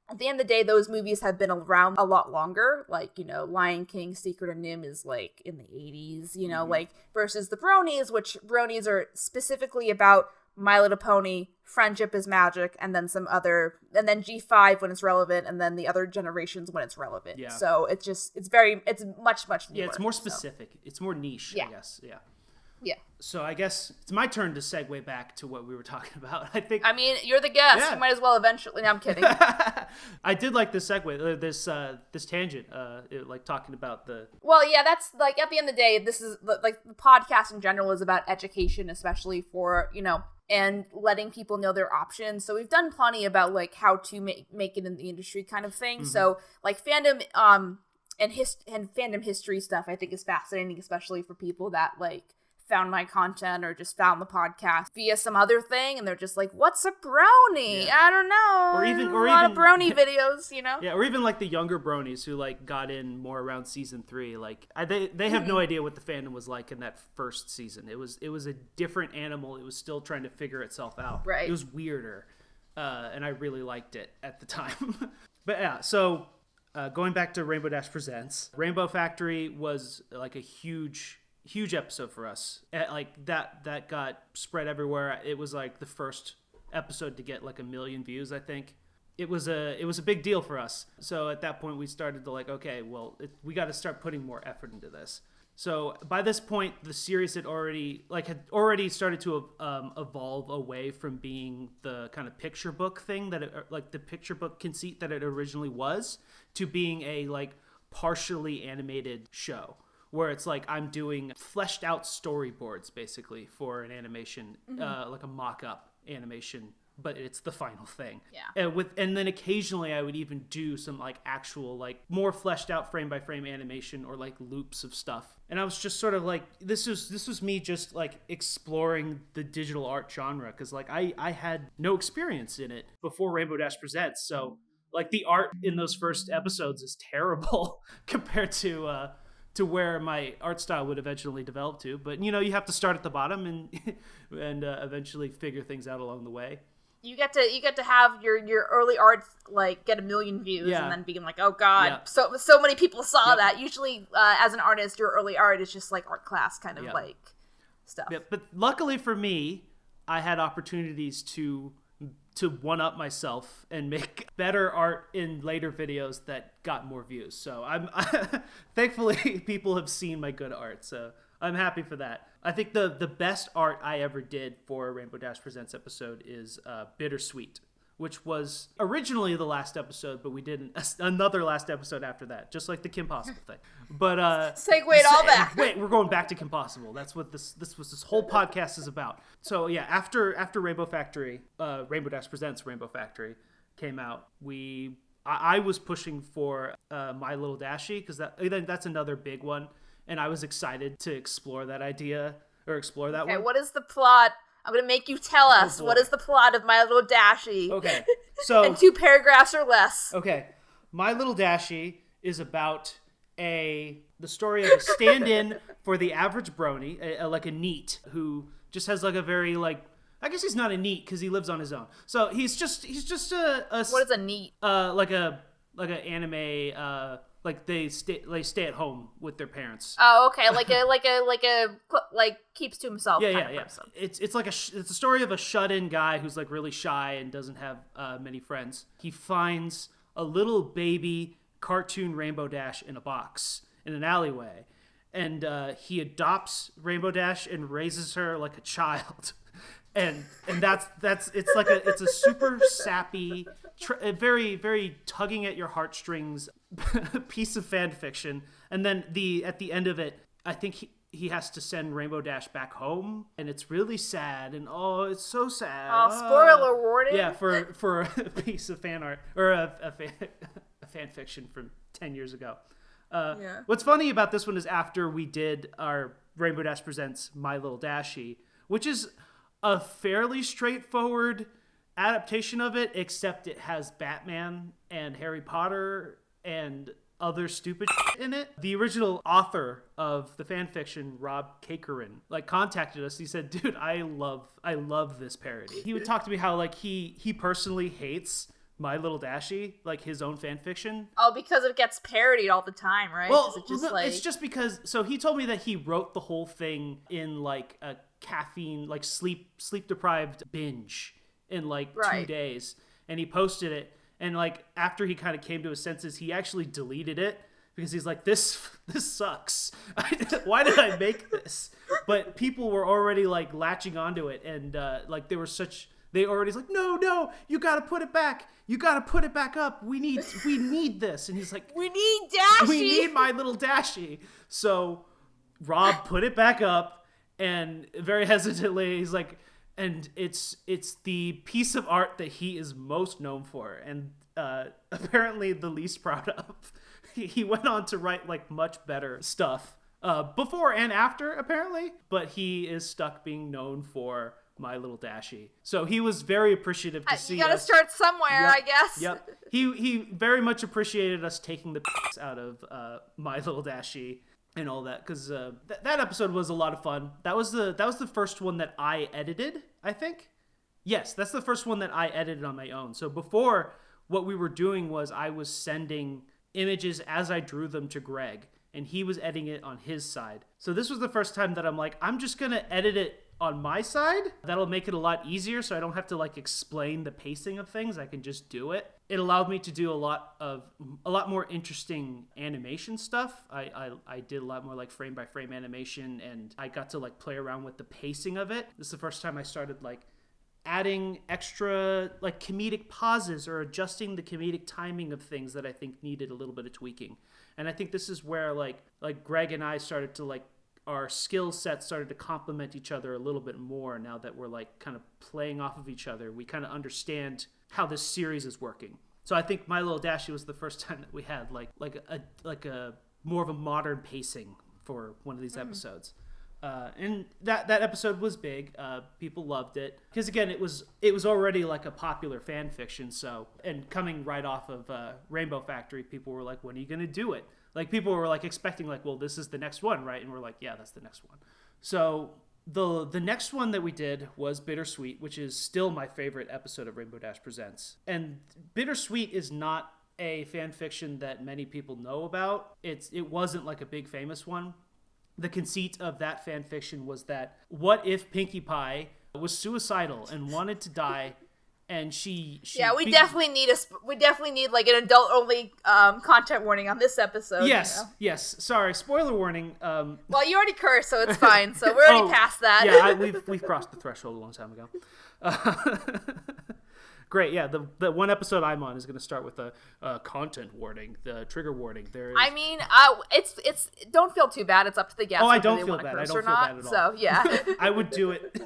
at the end of the day, those movies have been around a lot longer. Like, you know, Lion King, Secret of Nim is like in the 80s, you know, like versus the bronies, which bronies are specifically about My Little Pony Friendship is magic, and then and then G5 when it's relevant, and then the other generations when it's relevant. Yeah. So it's much newer. Yeah, it's more specific. So. It's more niche, I guess. Yeah. Yeah. So I guess it's my turn to segue back to what we were talking about. I mean, you're the guest. Yeah. You might as well eventually. No, I'm kidding. I did like this segue, this tangent, like talking about the. Well, yeah, that's like at the end of the day, this is like the podcast in general is about education, especially for and letting people know their options. So we've done plenty about like how to make it in the industry kind of thing. Mm-hmm. So like fandom and fandom history stuff I think is fascinating, especially for people that like found my content or just found the podcast via some other thing and they're just like, what's a brony? Yeah. I don't know. Or even a lot of brony videos, Yeah, or even like the younger bronies who like got in more around season 3. Like they have no idea what the fandom was like in that first season. It was a different animal. It was still trying to figure itself out. Right. It was weirder. And I really liked it at the time. But yeah, so going back to Rainbow Dash Presents, Rainbow Factory was like a huge episode for us. Like that got spread everywhere. It was like the first episode to get like 1 million views, I think. It was a big deal for us. So at that point we started to like, okay, well, we got to start putting more effort into this. So by this point the series had already started to evolve away from being the kind of picture book thing like the picture book conceit that it originally was, to being a like partially animated show, where it's like I'm doing fleshed out storyboards basically for an animation, like a mock-up animation, but it's the final thing. Yeah. And then occasionally I would even do some like actual like more fleshed out frame by frame animation or like loops of stuff. And I was just sort of like, this was me just like exploring the digital art genre, because like I had no experience in it before Rainbow Dash Presents. So like the art in those first episodes is terrible compared to where my art style would eventually develop to. But you have to start at the bottom and eventually figure things out along the way. You get to have your early art like get 1 million views, and then being like, oh god, so many people saw that. Usually as an artist, your early art is just like art class kind of like stuff. Yeah, but luckily for me, I had opportunities to one up myself and make better art in later videos that got more views. So I'm thankfully people have seen my good art, so I'm happy for that. I think the best art I ever did for a Rainbow Dash Presents episode is Bittersweet, which was originally the last episode, but we did another last episode after that, just like the Kim Possible thing. But segued all back. Wait, we're going back to Kim Possible. That's what this whole podcast is about. So yeah, after Rainbow Factory, Rainbow Dash Presents Rainbow Factory came out, I was pushing for My Little Dashie, because that's another big one. And I was excited to explore that idea, or explore that one. Okay, what is the plot? I'm going to make you tell us what is the plot of My Little Dashie. Okay, so... in 2 paragraphs or less. Okay, My Little Dashie is about the story of a stand-in for the average brony, like a NEET, who just has like a very like... I guess he's not a NEET because he lives on his own. So he's just a... What is a NEET? Like an anime... like they stay at home with their parents. Oh, okay. Like keeps to himself. Yeah. It's like it's a story of a shut-in guy who's like really shy and doesn't have many friends. He finds a little baby cartoon Rainbow Dash in a box in an alleyway, and he adopts Rainbow Dash and raises her like a child. And that's it's a super sappy, a very very tugging at your heartstrings piece of fan fiction. And then at the end of it, I think he has to send Rainbow Dash back home, and it's really sad. And it's so sad. Oh, spoiler warning! Yeah, for a piece of fan art or a fan fiction from 10 years ago. What's funny about this one is after we did our Rainbow Dash Presents My Little Dashie, which is a fairly straightforward adaptation of it, except it has Batman and Harry Potter and other stupid shit in it. The original author of the fan fiction, Rob Cakerin, like contacted us. He said, "Dude, I love this parody." He would talk to me how like he personally hates My Little Dashie, like his own fan fiction. Oh, because it gets parodied all the time, right? Well, it's just because. So he told me that he wrote the whole thing in like a caffeine, like sleep deprived binge. in like 2 Right. days, and he posted it. And like after he kind of came to his senses, he actually deleted it because he's like, this sucks. Why did I make this? But people were already like latching onto it, and like they already like, no, you gotta put it back. You gotta put it back up. We need this. And he's like, We need Dashie. we need my little Dashie. So Rob put it back up, and very hesitantly he's like, and it's the piece of art that he is most known for, and apparently the least proud of. He went on to write like much better stuff before and after, apparently, but he is stuck being known for My Little Dashie. So he was very appreciative to see. You gotta start somewhere, Yep, I guess. Yep. He very much appreciated us taking the piss out of My Little Dashie and all that, because that episode was a lot of fun. That was the first one that I edited, I think. Yes, that's the first one that I edited on my own. So before, what we were doing was I was sending images as I drew them to Greg, and he was editing it on his side. So this was the first time that I'm like, I'm just gonna edit it on my side. That'll make it a lot easier, so I don't have to like explain the pacing of things. I can just do it. It allowed me to do a lot more interesting animation stuff. I did a lot more like frame by frame animation, and I got to like play around with the pacing of it. This is the first time I started like adding extra like comedic pauses or adjusting the comedic timing of things that I think needed a little bit of tweaking. And I think this is where like Greg and I started to like, our skill sets started to complement each other a little bit more now that we're like kind of playing off of each other. We kind of understand how this series is working. So I think My Little Dashie was the first time that we had like a more of a modern pacing for one of these episodes. And that episode was big. People loved it because again, it was already like a popular fan fiction. So, and coming right off of Rainbow Factory, people were like, "When are you gonna do it?" Like people were like expecting like, "Well, this is the next one, right?" And we're like, "Yeah, that's the next one." So the next one that we did was Bittersweet, which is still my favorite episode of Rainbow Dash Presents. And Bittersweet is not a fan fiction that many people know about. It wasn't like a big famous one. The conceit of that fan fiction was that what if Pinkie Pie was suicidal and wanted to die, and she we definitely need like an adult only content warning on this episode. Yes, you know? yes. Sorry, spoiler warning. Well, you already cursed, so it's fine. So we're already past that. Yeah, we've crossed the threshold a long time ago. Great, yeah. The one episode I'm on is going to start with a content warning, the trigger warning. I mean, it's don't feel too bad. It's up to the guests. Oh, I don't they feel want bad. to I curse don't or feel not. bad at all. So yeah, I would do it.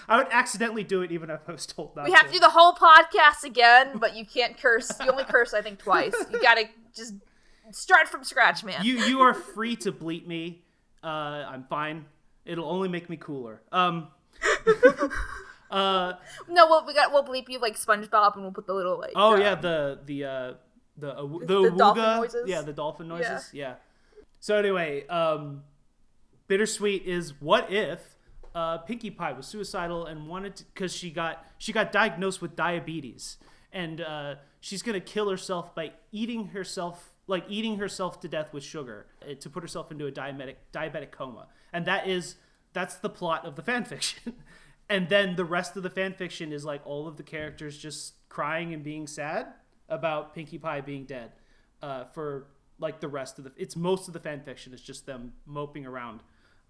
I would accidentally do it even if I was told not to. we have to do the whole podcast again, but you can't curse. You only curse, I think, twice. You gotta just start from scratch, man. You are free to bleep me. I'm fine. It'll only make me cooler. No, we'll bleep you like SpongeBob, and we'll put the little like. Oh yeah, the awooga, dolphin noises. Yeah, the dolphin noises. Yeah. So anyway, Bittersweet is what if Pinkie Pie was suicidal and wanted to, because she got diagnosed with diabetes, and she's gonna kill herself by eating herself to death with sugar to put herself into a diabetic coma, and that's the plot of the fan fiction. And then the rest of the fan fiction is like all of the characters just crying and being sad about Pinkie Pie being dead. For like the rest of it's most of the fan fiction is just them moping around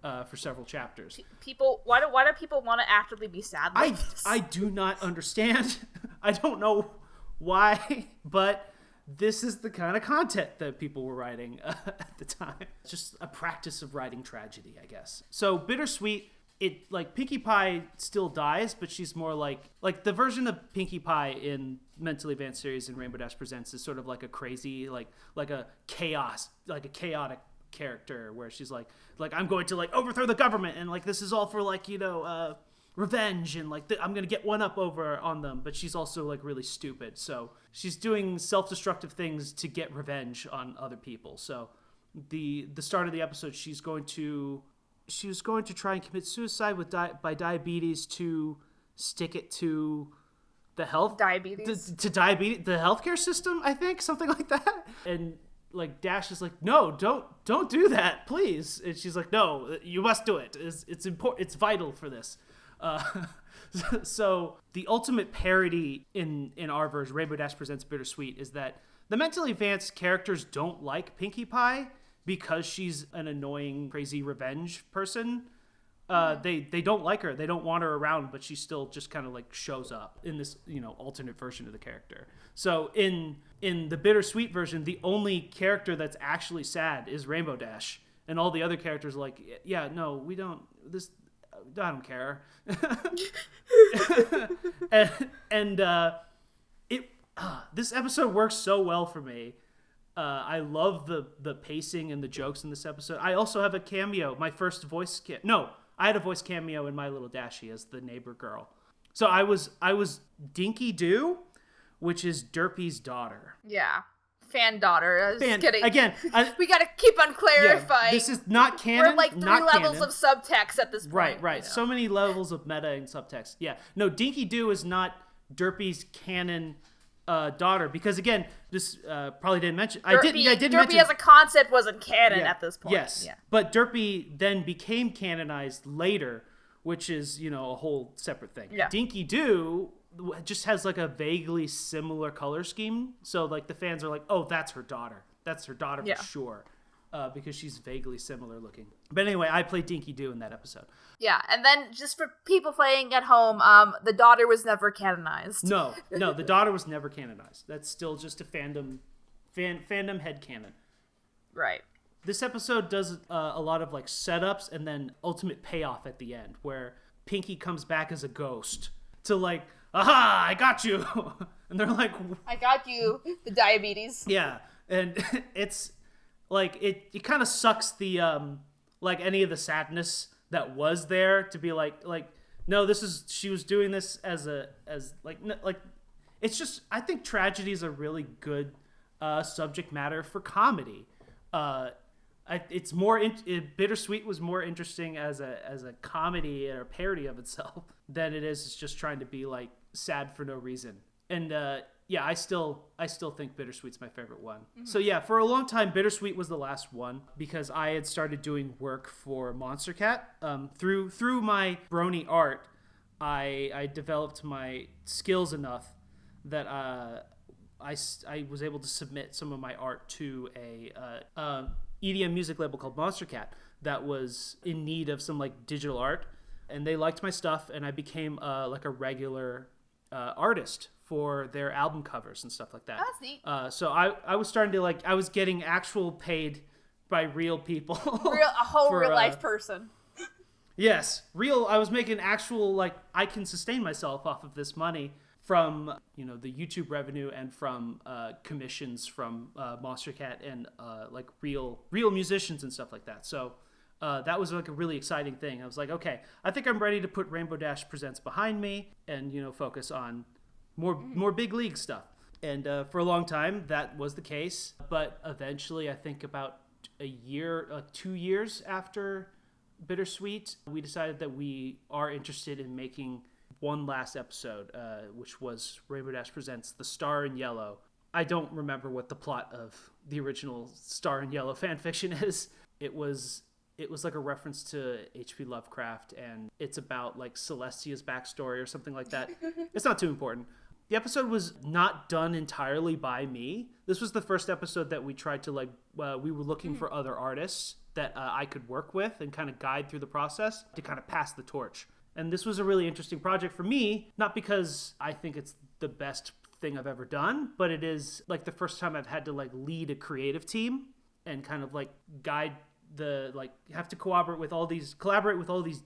for several chapters. People, why do people want to actively be sad like this? I do not understand. I don't know why, but this is the kind of content that people were writing at the time. It's just a practice of writing tragedy, I guess. So Bittersweet. It like Pinkie Pie still dies, but she's more like the version of Pinkie Pie in Mentally Advanced series in Rainbow Dash Presents is sort of like a crazy like a chaotic character where she's like I'm going to like overthrow the government, and like this is all for like revenge, and like I'm gonna get one up over on them, but she's also like really stupid, so she's doing self-destructive things to get revenge on other people. So the start of the episode, she was going to try and commit suicide by diabetes to stick it to the diabetes the healthcare system, I think, something like that. And like Dash is like, no, don't do that, please. And she's like, no, you must do it. It's important. It's vital for this. Uh, so the ultimate parody in our version, Rainbow Dash Presents Bittersweet, is that the mentally advanced characters don't like Pinkie Pie because she's an annoying, crazy revenge person. They don't like her. They don't want her around, but she still just kind of like shows up in this, alternate version of the character. So in the Bittersweet version, the only character that's actually sad is Rainbow Dash, and all the other characters are like, yeah, no, we don't. I don't care. This episode works so well for me. I love the pacing and the jokes in this episode. I also have a cameo, my first voice I had a voice cameo in My Little Dashie as the neighbor girl. So I was Dinky Doo, which is Derpy's daughter. Yeah. Fan daughter. I was kidding. Again, we gotta keep on clarifying. Yeah, this is not canon. We're like 3 levels of subtext at this point. Right. So many levels of meta and subtext. Yeah. No, Dinky Doo is not Derpy's canon daughter, because again, this probably didn't mention. Derpy as a concept wasn't canon at this point. Yes, yeah. But Derpy then became canonized later, which is a whole separate thing. Yeah. Dinky Doo just has like a vaguely similar color scheme, so like the fans are like, oh, that's her daughter. That's her daughter for sure, because she's vaguely similar looking. But anyway, I played Dinky Doo in that episode. Yeah, and then just for people playing at home, the daughter was never canonized. No, the daughter was never canonized. That's still just a fandom headcanon. Right. This episode does a lot of like setups and then ultimate payoff at the end, where Pinkie comes back as a ghost to like, aha, I got you. And they're like, I got you, the diabetes. Yeah, and it's like, it kind of sucks the, like any of the sadness that was there to be like no, she was doing this as it's just, I think tragedy is a really good subject matter for comedy. It's more Bittersweet was more interesting as a comedy or a parody of itself than it is just trying to be like sad for no reason. And I still think Bittersweet's my favorite one. Mm-hmm. So yeah, for a long time, Bittersweet was the last one because I had started doing work for Monster Cat. Through my brony art, I developed my skills enough that I was able to submit some of my art to a EDM music label called Monster Cat that was in need of some like digital art, and they liked my stuff, and I became like a regular artist for their album covers and stuff like that. That's neat. So I was starting to I was getting actual paid by real people. A whole real life person. Yes, I was making actual, I can sustain myself off of this money from, the YouTube revenue and from commissions from Monster Cat and real musicians and stuff like that. So that was a really exciting thing. I was like, okay, I think I'm ready to put Rainbow Dash Presents behind me and, focus on more big league stuff. And for a long time, that was the case. But eventually, I think about 2 years after Bittersweet, we decided that we are interested in making one last episode, which was Rainbow Dash Presents The Star in Yellow. I don't remember what the plot of the original Star in Yellow fanfiction is. It was like a reference to H.P. Lovecraft, and it's about Celestia's backstory or something like that. It's not too important. The episode was not done entirely by me. This was the first episode that we tried to we were looking for other artists that I could work with and kind of guide through the process to kind of pass the torch. And this was a really interesting project for me, not because I think it's the best thing I've ever done, but it is the first time I've had to lead a creative team and kind of guide have to collaborate with all these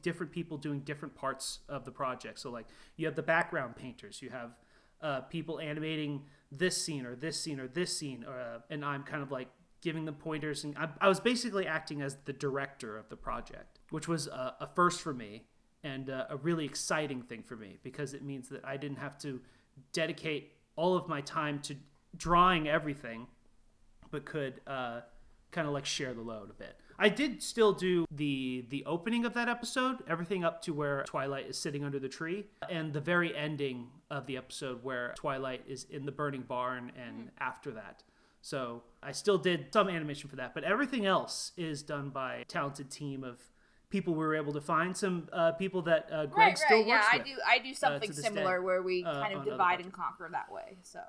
different people doing different parts of the project. So you have the background painters, you have people animating this scene or this scene or this scene, and I'm kind of giving them pointers, and I was basically acting as the director of the project, which was a first for me and a really exciting thing for me because it means that I didn't have to dedicate all of my time to drawing everything, but could kind of share the load a bit. I did still do the opening of that episode, everything up to where Twilight is sitting under the tree, and the very ending of the episode where Twilight is in the burning barn and after that. So I still did some animation for that, but everything else is done by a talented team of people we were able to find, some people that Greg still works yeah, with. I do something to this similar day, where we kind of on other divide and conquer that way. So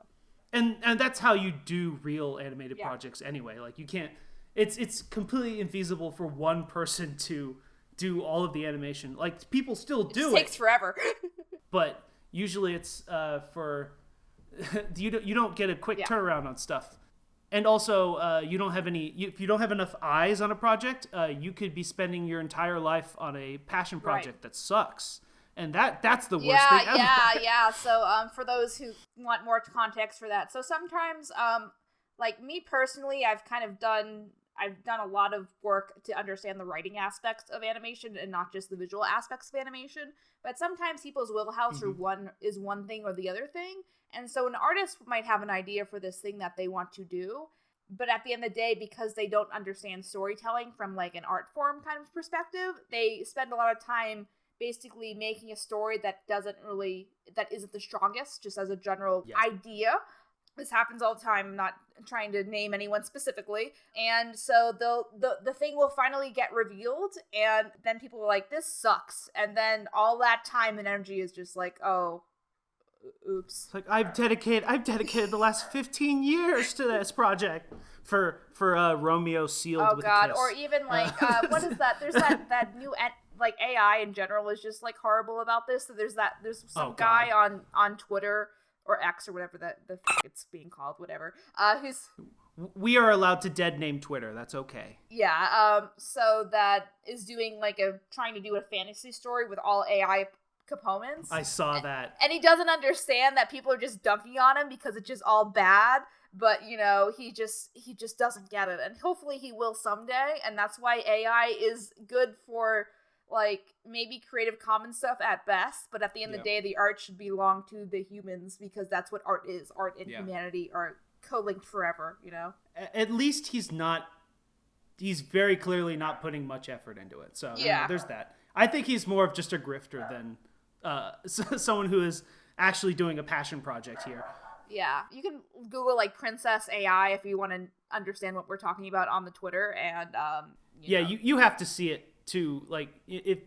and that's how you do real animated projects anyway. Like you can't, it's completely infeasible for one person to do all of the animation. Like people still do it. Takes forever. But usually it's for you don't get a quick turnaround on stuff. And also, you don't have if you don't have enough eyes on a project, you could be spending your entire life on a passion project that sucks. And that's the worst thing ever. Yeah. So, for those who want more context for that, so sometimes, like me personally, I've done a lot of work to understand the writing aspects of animation and not just the visual aspects of animation. But sometimes people's wheelhouse is one thing or the other thing. And so an artist might have an idea for this thing that they want to do, but at the end of the day, because they don't understand storytelling from like an art form kind of perspective, they spend a lot of time basically making a story that isn't the strongest, just as a general idea. This happens all the time. I'm not trying to name anyone specifically. And so the thing will finally get revealed, and then people are like, this sucks. And then all that time and energy is just like, oh, oops. It's like I've dedicated the last 15 years to this project for Romeo sealed with a kiss. Or even like what is that? There's that new like AI in general is just like horrible about this. So there's some guy on Twitter or X or whatever the fuck it's being called, whatever. Who's we are allowed to dead name Twitter. That's okay. Yeah. So that is doing trying to do a fantasy story with all AI components. I saw that. And he doesn't understand that people are just dunking on him because it's just all bad, but he just doesn't get it, and hopefully he will someday. And that's why AI is good for like maybe Creative Commons stuff at best, but at the end of the day the art should belong to the humans, because that's what art is. Art and humanity are co-linked forever, At least he's very clearly not putting much effort into it, so there's that. I think he's more of just a grifter than someone who is actually doing a passion project here. Yeah, you can Google like Princess AI if you want to understand what we're talking about on the Twitter, and you have to see it too. Like if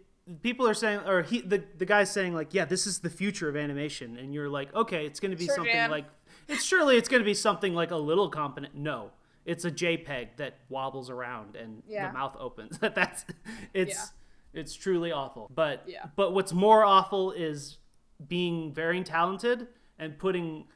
people are saying, or the guy's saying like, yeah, this is the future of animation, and you're like, okay, it's going to be something like it's going to be something like a little competent. No, it's a JPEG that wobbles around and the mouth opens. It's truly awful. But what's more awful is being very talented and putting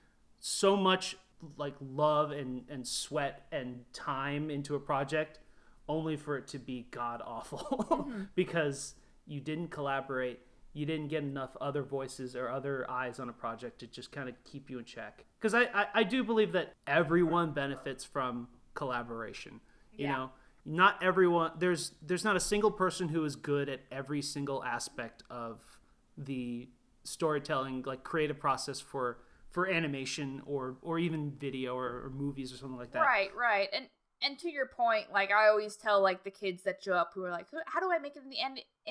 so much like love and sweat and time into a project only for it to be god awful because you didn't collaborate, you didn't get enough other voices or other eyes on a project to just kind of keep you in check. Because I do believe that everyone benefits from collaboration. You know, not everyone, there's not a single person who is good at every single aspect of the storytelling, like creative process for animation or even video or movies or something like that. Right. And to your point, like I always tell like the kids that show up who are like, how do I make it in the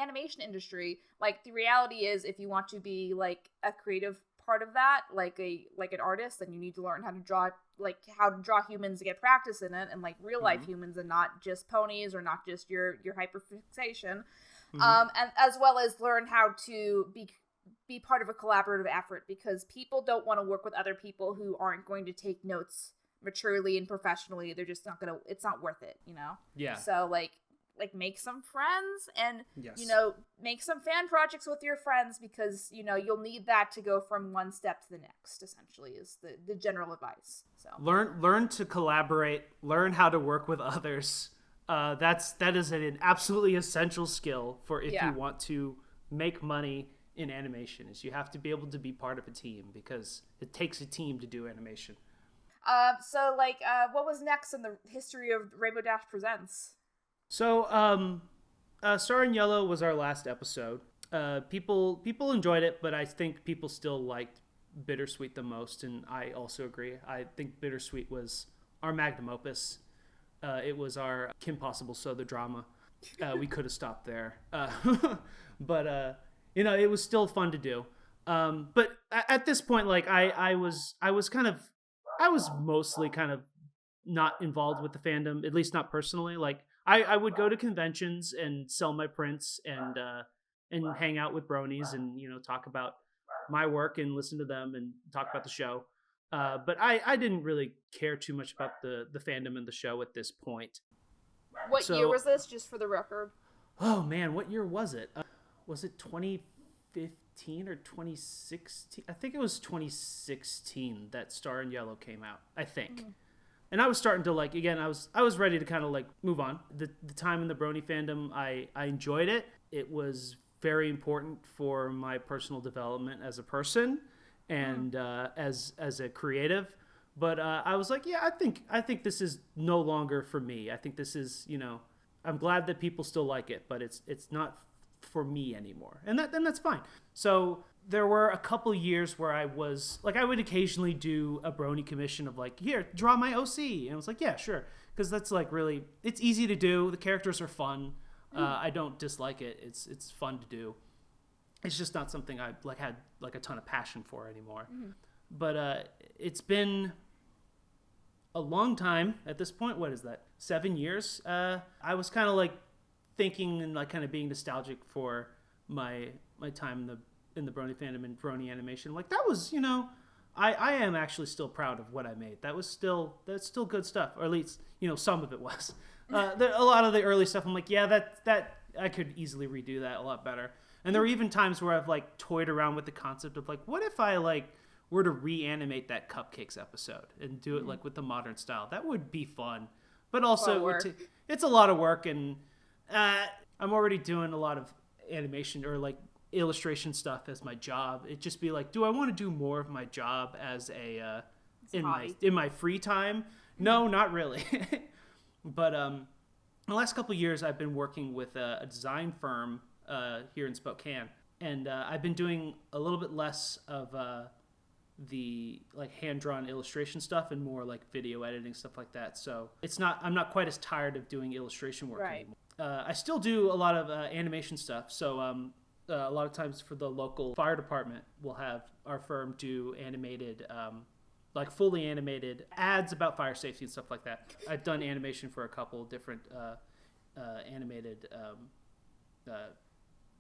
animation industry? Like the reality is, if you want to be like a creative part of that, like an artist, then you need to learn how to draw humans to get practice in it, and like real life humans, and not just ponies or not just your hyperfixation. And as well as learn how to be part of a collaborative effort, because people don't want to work with other people who aren't going to take notes maturely and professionally. They're just not gonna, it's not worth it, Yeah. So like make some friends, and make some fan projects with your friends, because you'll need that to go from one step to the next, essentially, is the general advice. So learn to collaborate, learn how to work with others. That is an absolutely essential skill for if you want to make money in animation, is you have to be able to be part of a team, because it takes a team to do animation. So what was next in the history of Rainbow Dash Presents? So, Star in Yellow was our last episode. People enjoyed it, but I think people still liked Bittersweet the most, and I also agree. I think Bittersweet was our magnum opus. It was our Kim Possible So the drama. We could have stopped there, but it was still fun to do. But at this point, like I was mostly kind of not involved with the fandom, at least not personally. Like I would go to conventions and sell my prints and hang out with bronies and, you know, talk about my work and listen to them and talk about the show. But I didn't really care too much about the fandom and the show at this point. What year was this, just for the record? Oh man, what year was it? Was it 2015 or 2016? I think it was 2016 that Star in Yellow came out, I think. Mm-hmm. And I was starting to like, again, I was ready to kind of like move on. The time in the brony fandom, I enjoyed it. It was very important for my personal development as a person and as a creative. But I was like, yeah, I think this is no longer for me. I think this is, you know, I'm glad that people still like it, but it's not for me anymore. And that's fine. So there were a couple years where I was like, I would occasionally do a brony commission of like, here, draw my OC. And I was like, yeah, sure. Because that's like really, it's easy to do. The characters are fun. I don't dislike it. It's fun to do. It's just not something I like had like a ton of passion for anymore. Mm-hmm. But it's been a long time at this point. What is that? 7 years? I was kind of like thinking and like kind of being nostalgic for my time in the brony fandom and brony animation. Like that was, you know, I am actually still proud of what I made. That's still good stuff, or at least, you know, some of it was. A lot of the early stuff, I'm like, yeah, that I could easily redo that a lot better. And there were even times where I've like toyed around with the concept of like, what if I like were to reanimate that Cupcakes episode and do it like with the modern style? That would be fun, but also it's a lot of work, and I'm already doing a lot of animation or like illustration stuff as my job. It'd just be like, do I want to do more of my job as a in my free time? No, not really. But the last couple of years, I've been working with a design firm here in Spokane, and I've been doing a little bit less of the like hand-drawn illustration stuff and more like video editing, stuff like that. So I'm not quite as tired of doing illustration work anymore. I still do a lot of animation stuff. So a lot of times for the local fire department, we'll have our firm do animated, like fully animated ads about fire safety and stuff like that. I've done animation for a couple different animated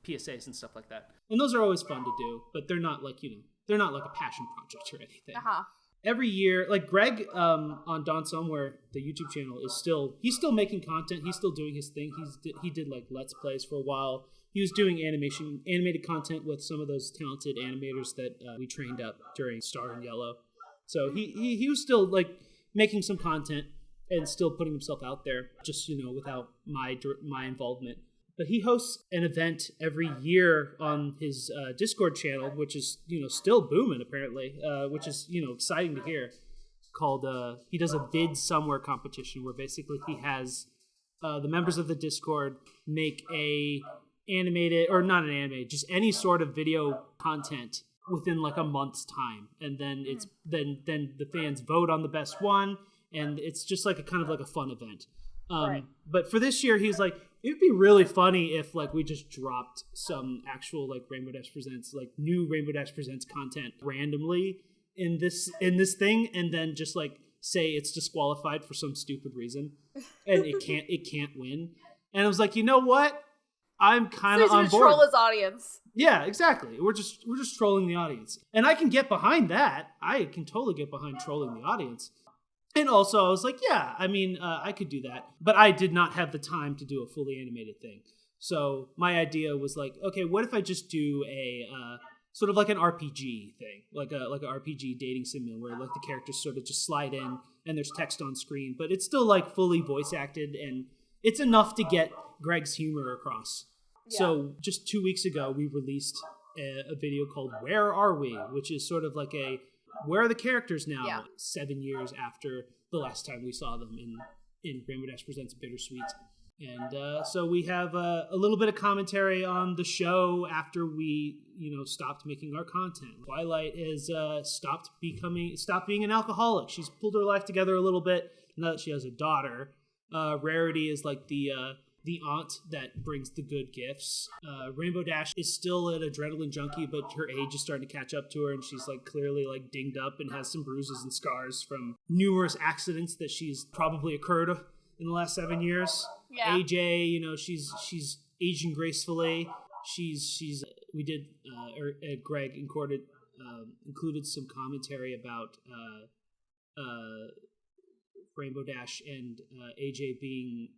PSAs and stuff like that. And those are always fun to do, but they're not like, you know, they're not like a passion project or anything. Uh-huh. Every year, like Greg on Dawn Somewhere, the YouTube channel, he's still making content. He's still doing his thing. He did like Let's Plays for a while. He was doing animated content with some of those talented animators that we trained up during Star in Yellow. So he was still like making some content and still putting himself out there, just, you know, without my involvement. But he hosts an event every year on his Discord channel, which is, you know, still booming apparently, which is, you know, exciting to hear. Called he does a vid somewhere competition where basically he has the members of the Discord make a animated, or not an animated, just any sort of video content within like a month's time, and then it's then the fans vote on the best one, and it's just like a kind of like a fun event. But for this year, he's like, it'd be really funny if like we just dropped some actual like Rainbow Dash Presents, like new Rainbow Dash Presents content randomly in this thing, and then just like say it's disqualified for some stupid reason, and it can't win. And I was like, you know what? I'm kind of on board. Troll his audience. Yeah, exactly. We're just trolling the audience, and I can get behind that. I can totally get behind trolling the audience. And also, I was like, yeah, I mean, I could do that. But I did not have the time to do a fully animated thing. So my idea was like, okay, what if I just do a sort of like an RPG thing, like an RPG dating sim where like the characters sort of just slide in and there's text on screen, but it's still like fully voice acted, and it's enough to get Greg's humor across. Yeah. So just 2 weeks ago, we released a video called "Where Are We?", which is sort of like a where are the characters now 7 years after the last time we saw them in Rainbow Dash Presents Bittersweet. And so we have a little bit of commentary on the show after we, you know, stopped making our content. Twilight is stopped being an alcoholic. She's pulled her life together a little bit now that she has a daughter. Rarity is like the the aunt that brings the good gifts. Rainbow Dash is still an adrenaline junkie, but her age is starting to catch up to her, and she's like clearly like dinged up and has some bruises and scars from numerous accidents that she's probably occurred in the last 7 years. Yeah. AJ, you know, she's aging gracefully. We did Greg included some commentary about Rainbow Dash and AJ being.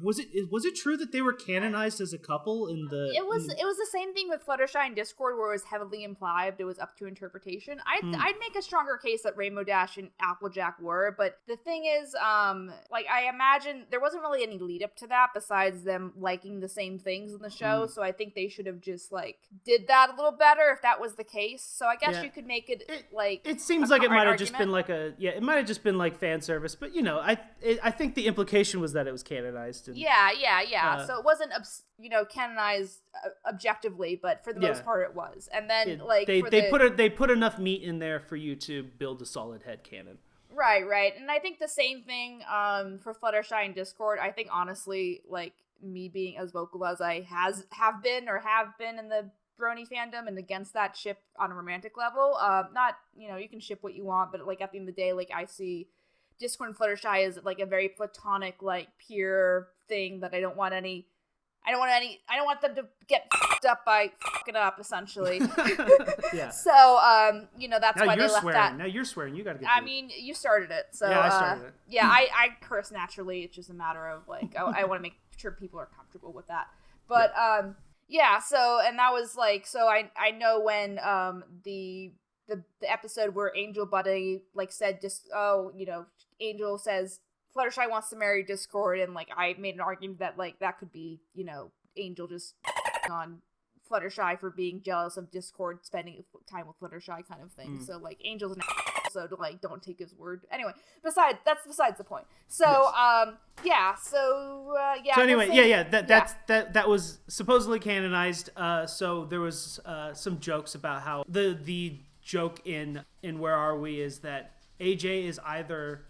Was it true that they were canonized as a couple in the? It was the same thing with Fluttershy and Discord, where it was heavily implied. It was up to interpretation. I'd make a stronger case that Rainbow Dash and Applejack were, but the thing is, like I imagine there wasn't really any lead up to that besides them liking the same things in the show. So I think they should have just like did that a little better if that was the case. So I guess you could make it like it seems like it might have just been like it might have just been like fan service, but you know, I think the implication was that it was canonized. And, so it wasn't, canonized objectively, but for the most part it was. And then they put enough meat in there for you to build a solid head canon. Right. And I think the same thing for Fluttershy and Discord. I think honestly, like me being as vocal as I have been in the Brony fandom and against that ship on a romantic level, not, you can ship what you want, but like at the end of the day, like I see Discord and Fluttershy is like a very platonic, like pure thing that I don't want them to get fucked up by fucking up, essentially. Yeah. So, that's now why they left swearing. that. Now you're swearing. You gotta get. I mean, you started it, so yeah, I started it. Yeah, I curse naturally. It's just a matter of like I want to make sure people are comfortable with that. But so and that was like I know when the episode where Angel Buddy like said just Angel says Fluttershy wants to marry Discord, and like I made an argument that like that could be Angel just on Fluttershy for being jealous of Discord spending time with Fluttershy kind of thing. So like Angel's an so like don't take his word. Anyway, that's besides the point. So So anyway, that was supposedly canonized. So there was some jokes about how the joke in Where Are We is that AJ is either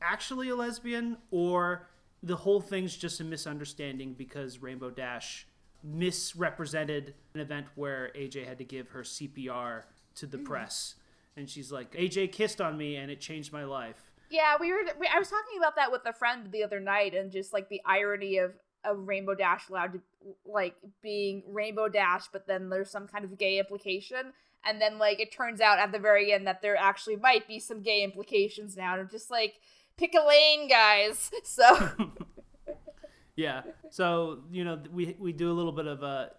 actually a lesbian or the whole thing's just a misunderstanding because Rainbow Dash misrepresented an event where AJ had to give her CPR to the press, and she's like, AJ kissed on me and it changed my life. Yeah, I was talking about that with a friend the other night, and just like the irony of Rainbow Dash allowed to like being Rainbow Dash, but then there's some kind of gay implication, and then like it turns out at the very end that there actually might be some gay implications now, and I'm just like, pick a lane, guys. So yeah, so we do a little bit of a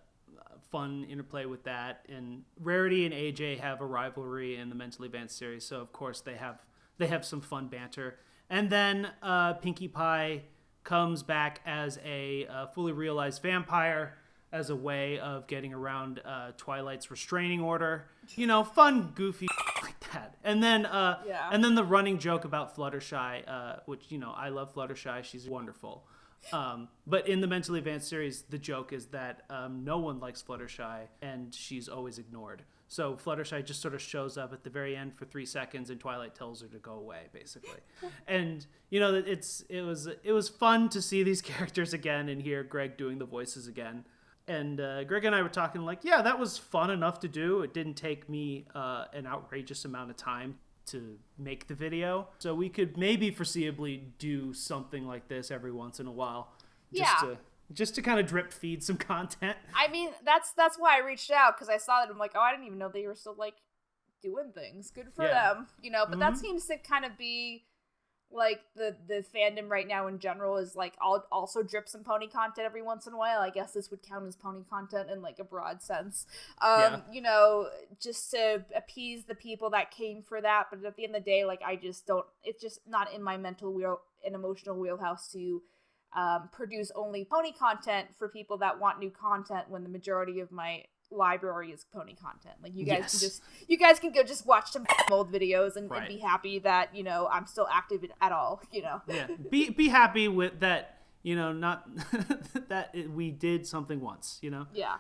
fun interplay with that, and Rarity and AJ have a rivalry in the Mentally Advanced series, so of course they have some fun banter. And then Pinkie Pie comes back as a fully realized vampire as a way of getting around Twilight's restraining order. Fun, goofy like that. And then the running joke about Fluttershy, which I love Fluttershy. She's wonderful. But in the Mentally Advanced series, the joke is that no one likes Fluttershy and she's always ignored. So Fluttershy just sort of shows up at the very end for 3 seconds, and Twilight tells her to go away, basically. And it was fun to see these characters again and hear Greg doing the voices again. And Greg and I were talking like, yeah, that was fun enough to do. It didn't take me an outrageous amount of time to make the video, so we could maybe foreseeably do something like this every once in a while, just to kind of drip feed some content. I mean, that's why I reached out, because I saw that. I'm like, oh, I didn't even know they were still like doing things. Good for them, But that seems to kind of be like the fandom right now in general is like, I'll also drip some pony content every once in a while. I guess this would count as pony content in like a broad sense. Just to appease the people that came for that. But at the end of the day, like it's just not in my mental and emotional wheelhouse to produce only pony content for people that want new content when the majority of my library is pony content. Like you guys can go just watch some old videos and be happy that I'm still active at all. Yeah, be happy with that. Not that we did something once. Yeah.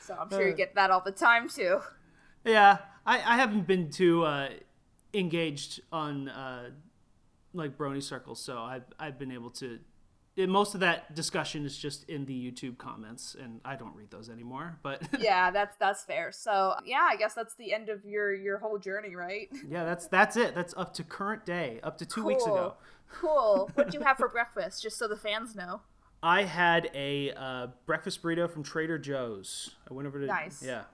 So I'm sure you get that all the time too. Yeah, I haven't been too engaged on like brony circles, so I've been able to most of that discussion is just in the YouTube comments, and I don't read those anymore. But yeah, that's fair. So yeah, I guess that's the end of your whole journey, right? yeah, that's it. That's up to current day, up to 2 weeks ago. Cool. What do you have for breakfast, just so the fans know? I had a breakfast burrito from Trader Joe's. I went over to Nice. Yeah.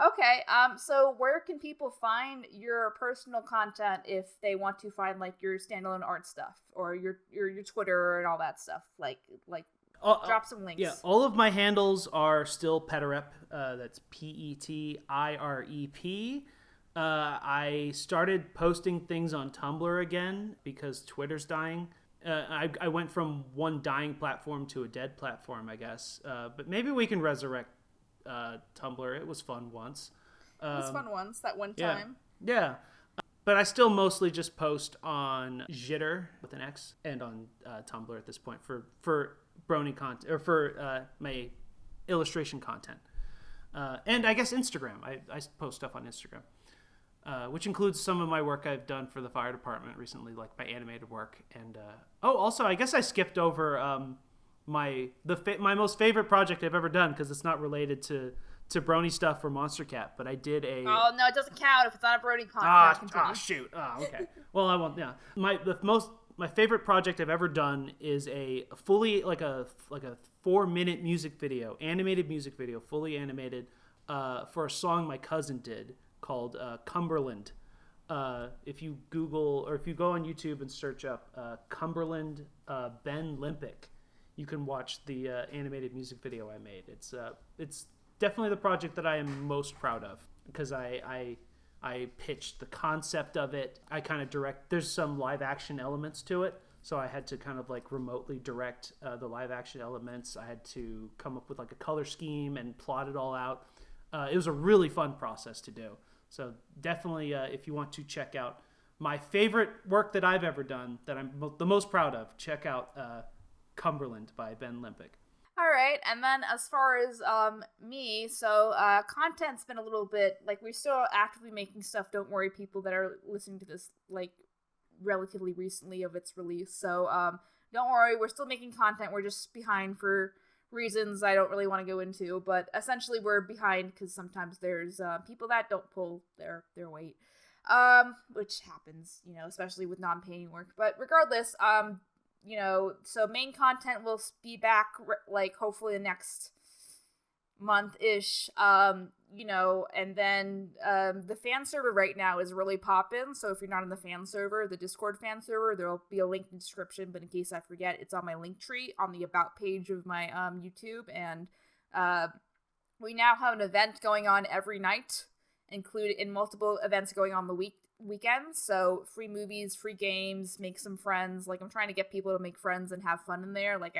Okay, so where can people find your personal content if they want to find like your standalone art stuff or your Twitter and all that stuff? Like drop some links. Yeah, all of my handles are still Petirep. That's Petirep. I started posting things on Tumblr again because Twitter's dying. I went from one dying platform to a dead platform, I guess. But maybe we can resurrect Tumblr. It was fun once. It was fun once, that one time. Yeah. But I still mostly just post on Jitter with an X and on Tumblr at this point for Brony content or for my illustration content. And I guess Instagram. I post stuff on Instagram. Which includes some of my work I've done for the fire department recently, like my animated work. And also, I guess I skipped over my most favorite project I've ever done because it's not related to Brony stuff or Monster Cat, but I did a. Oh no, it doesn't count if it's not a Brony content. Shoot! Okay. Well, I won't. Yeah, my favorite project I've ever done is a fully like a 4-minute music video, animated music video, fully animated, for a song my cousin did called Cumberland. If you Google or if you go on YouTube and search up Cumberland Ben Limpic, you can watch the animated music video I made. It's definitely the project that I am most proud of because I pitched the concept of it. I kind of there's some live action elements to it, so I had to kind of like remotely direct the live action elements. I had to come up with like a color scheme and plot it all out. It was a really fun process to do. So definitely, if you want to check out my favorite work that I've ever done, that I'm the most proud of, check out Cumberland by Ben Limpic. All right, and then as far as me, so content's been a little bit, like, we're still actively making stuff. Don't worry, people that are listening to this, like, relatively recently of its release. So don't worry, we're still making content. We're just behind for reasons I don't really want to go into, but essentially we're behind because sometimes there's people that don't pull their weight, which happens, especially with non-paying work. But regardless, so main content will be back like hopefully the next month-ish, and then the fan server right now is really poppin'. So if you're not in the fan server, the Discord fan server, there'll be a link in the description, but in case I forget, it's on my link tree on the about page of my YouTube. And we now have an event going on every night, included in multiple events going on the weekends. So free movies, free games, make some friends. Like, I'm trying to get people to make friends and have fun in there. Like,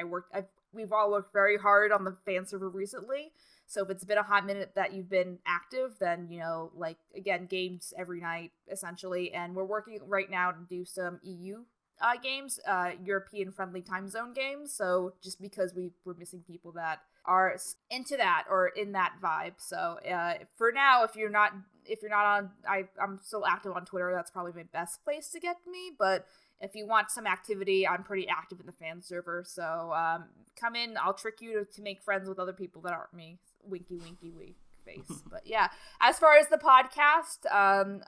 we've all worked very hard on the fan server recently. So if it's been a hot minute that you've been active, then, like, again, games every night, essentially. And we're working right now to do some EU games, European-friendly time zone games. So just because we're missing people that are into that or in that vibe. So for now, if you're not on, I'm still active on Twitter. That's probably my best place to get me. But if you want some activity, I'm pretty active in the fan server. So come in. I'll trick you to make friends with other people that aren't me. Winky, winky, wink face. But yeah, as far as the podcast,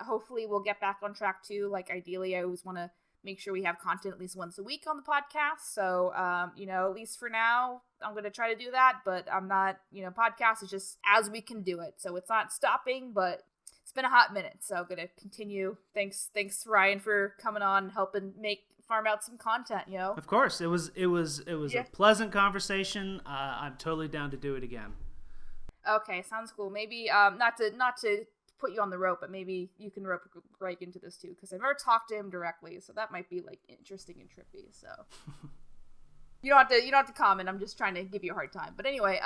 hopefully we'll get back on track too. Like, ideally, I always want to make sure we have content at least once a week on the podcast. So, at least for now, I'm going to try to do that. But I'm not, podcast is just as we can do it. So it's not stopping, but it's been a hot minute. So I'm going to continue. Thanks, Ryan, for coming on and helping farm out some content, Of course. It was a pleasant conversation. I'm totally down to do it again. Okay, sounds cool. Maybe not to put you on the rope, but maybe you can rope Greg into this too, because I've never talked to him directly, so that might be like interesting and trippy. So you don't have to comment. I'm just trying to give you a hard time. But anyway,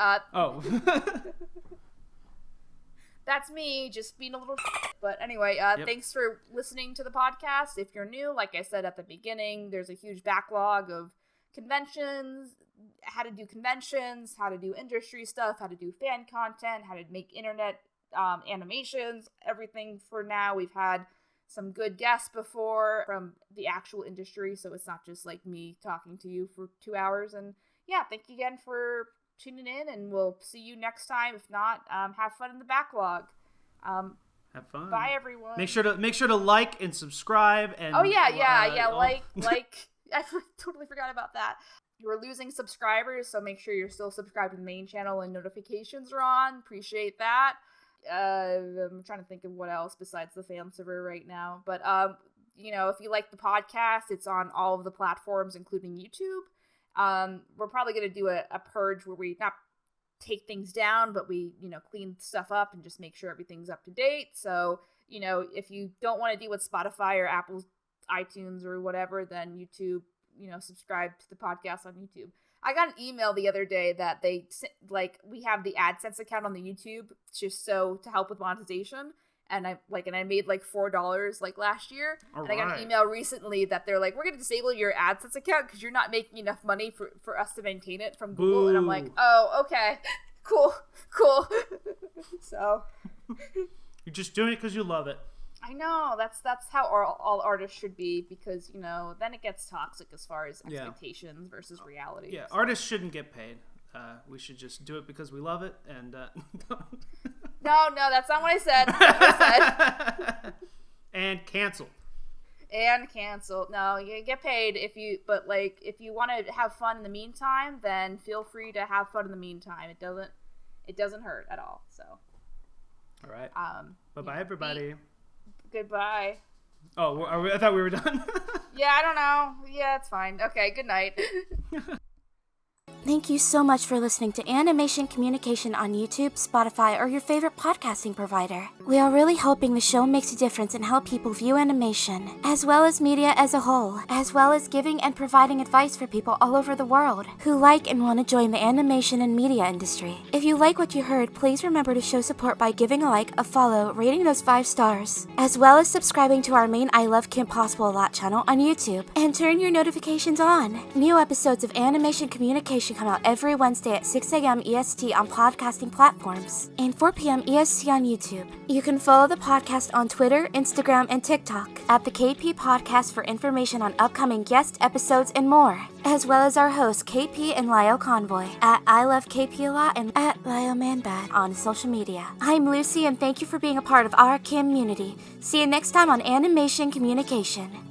that's me just being a little. But anyway, Thanks for listening to the podcast. If you're new, like I said at the beginning, there's a huge backlog of conventions, how to do conventions, how to do industry stuff, how to do fan content, how to make internet animations, everything. For now, we've had some good guests before from the actual industry, so it's not just like me talking to you for 2 hours. And yeah, thank you again for tuning in, and we'll see you next time. If not, have fun in the backlog. Have fun. Bye, everyone. Make sure to like and subscribe. And like. I totally forgot about that. You're losing subscribers, so make sure you're still subscribed to the main channel and notifications are on. Appreciate that. I'm trying to think of what else besides the fan server right now. But, if you like the podcast, it's on all of the platforms, including YouTube. We're probably going to do a purge where we not take things down, but we, clean stuff up and just make sure everything's up to date. So, if you don't want to deal with Spotify or Apple iTunes or whatever, then YouTube, subscribe to the podcast on YouTube. I got an email the other day that we have the AdSense account on the YouTube just to help with monetization. And I made like $4 last year. I got an email recently that they're like, we're going to disable your AdSense account because you're not making enough money for us to maintain it from Google. Boo. And I'm like, oh, okay, cool. So you're just doing it because you love it. I know, that's how all artists should be, because then it gets toxic as far as expectations versus reality. Yeah, artists shouldn't get paid. We should just do it because we love it. And no, that's not what I said. And canceled. No, you get paid if you want to have fun in the meantime, then feel free to have fun in the meantime. It doesn't hurt at all. So. All right. Bye-bye, everybody. Goodbye. Oh, I thought we were done. Yeah, I don't know. Yeah, it's fine. Okay, good night. Thank you so much for listening to Animation Communication on YouTube, Spotify, or your favorite podcasting provider. We are really hoping the show makes a difference in how people view animation, as well as media as a whole, as well as giving and providing advice for people all over the world who like and want to join the animation and media industry. If you like what you heard, please remember to show support by giving a like, a follow, rating those 5 stars, as well as subscribing to our main I Love Kim Possible a Lot channel on YouTube, and turn your notifications on. New episodes of Animation Communication come out every Wednesday at 6 a.m. EST on podcasting platforms and 4 p.m. EST on YouTube. You can follow the podcast on Twitter, Instagram, and TikTok at the KP Podcast for information on upcoming guest episodes and more, as well as our hosts KP and Lyle Convoy at I Love KP a Lot and at Lyle Manbad on social media. I'm Lucy, and thank you for being a part of our community. See you next time on Animation Communication.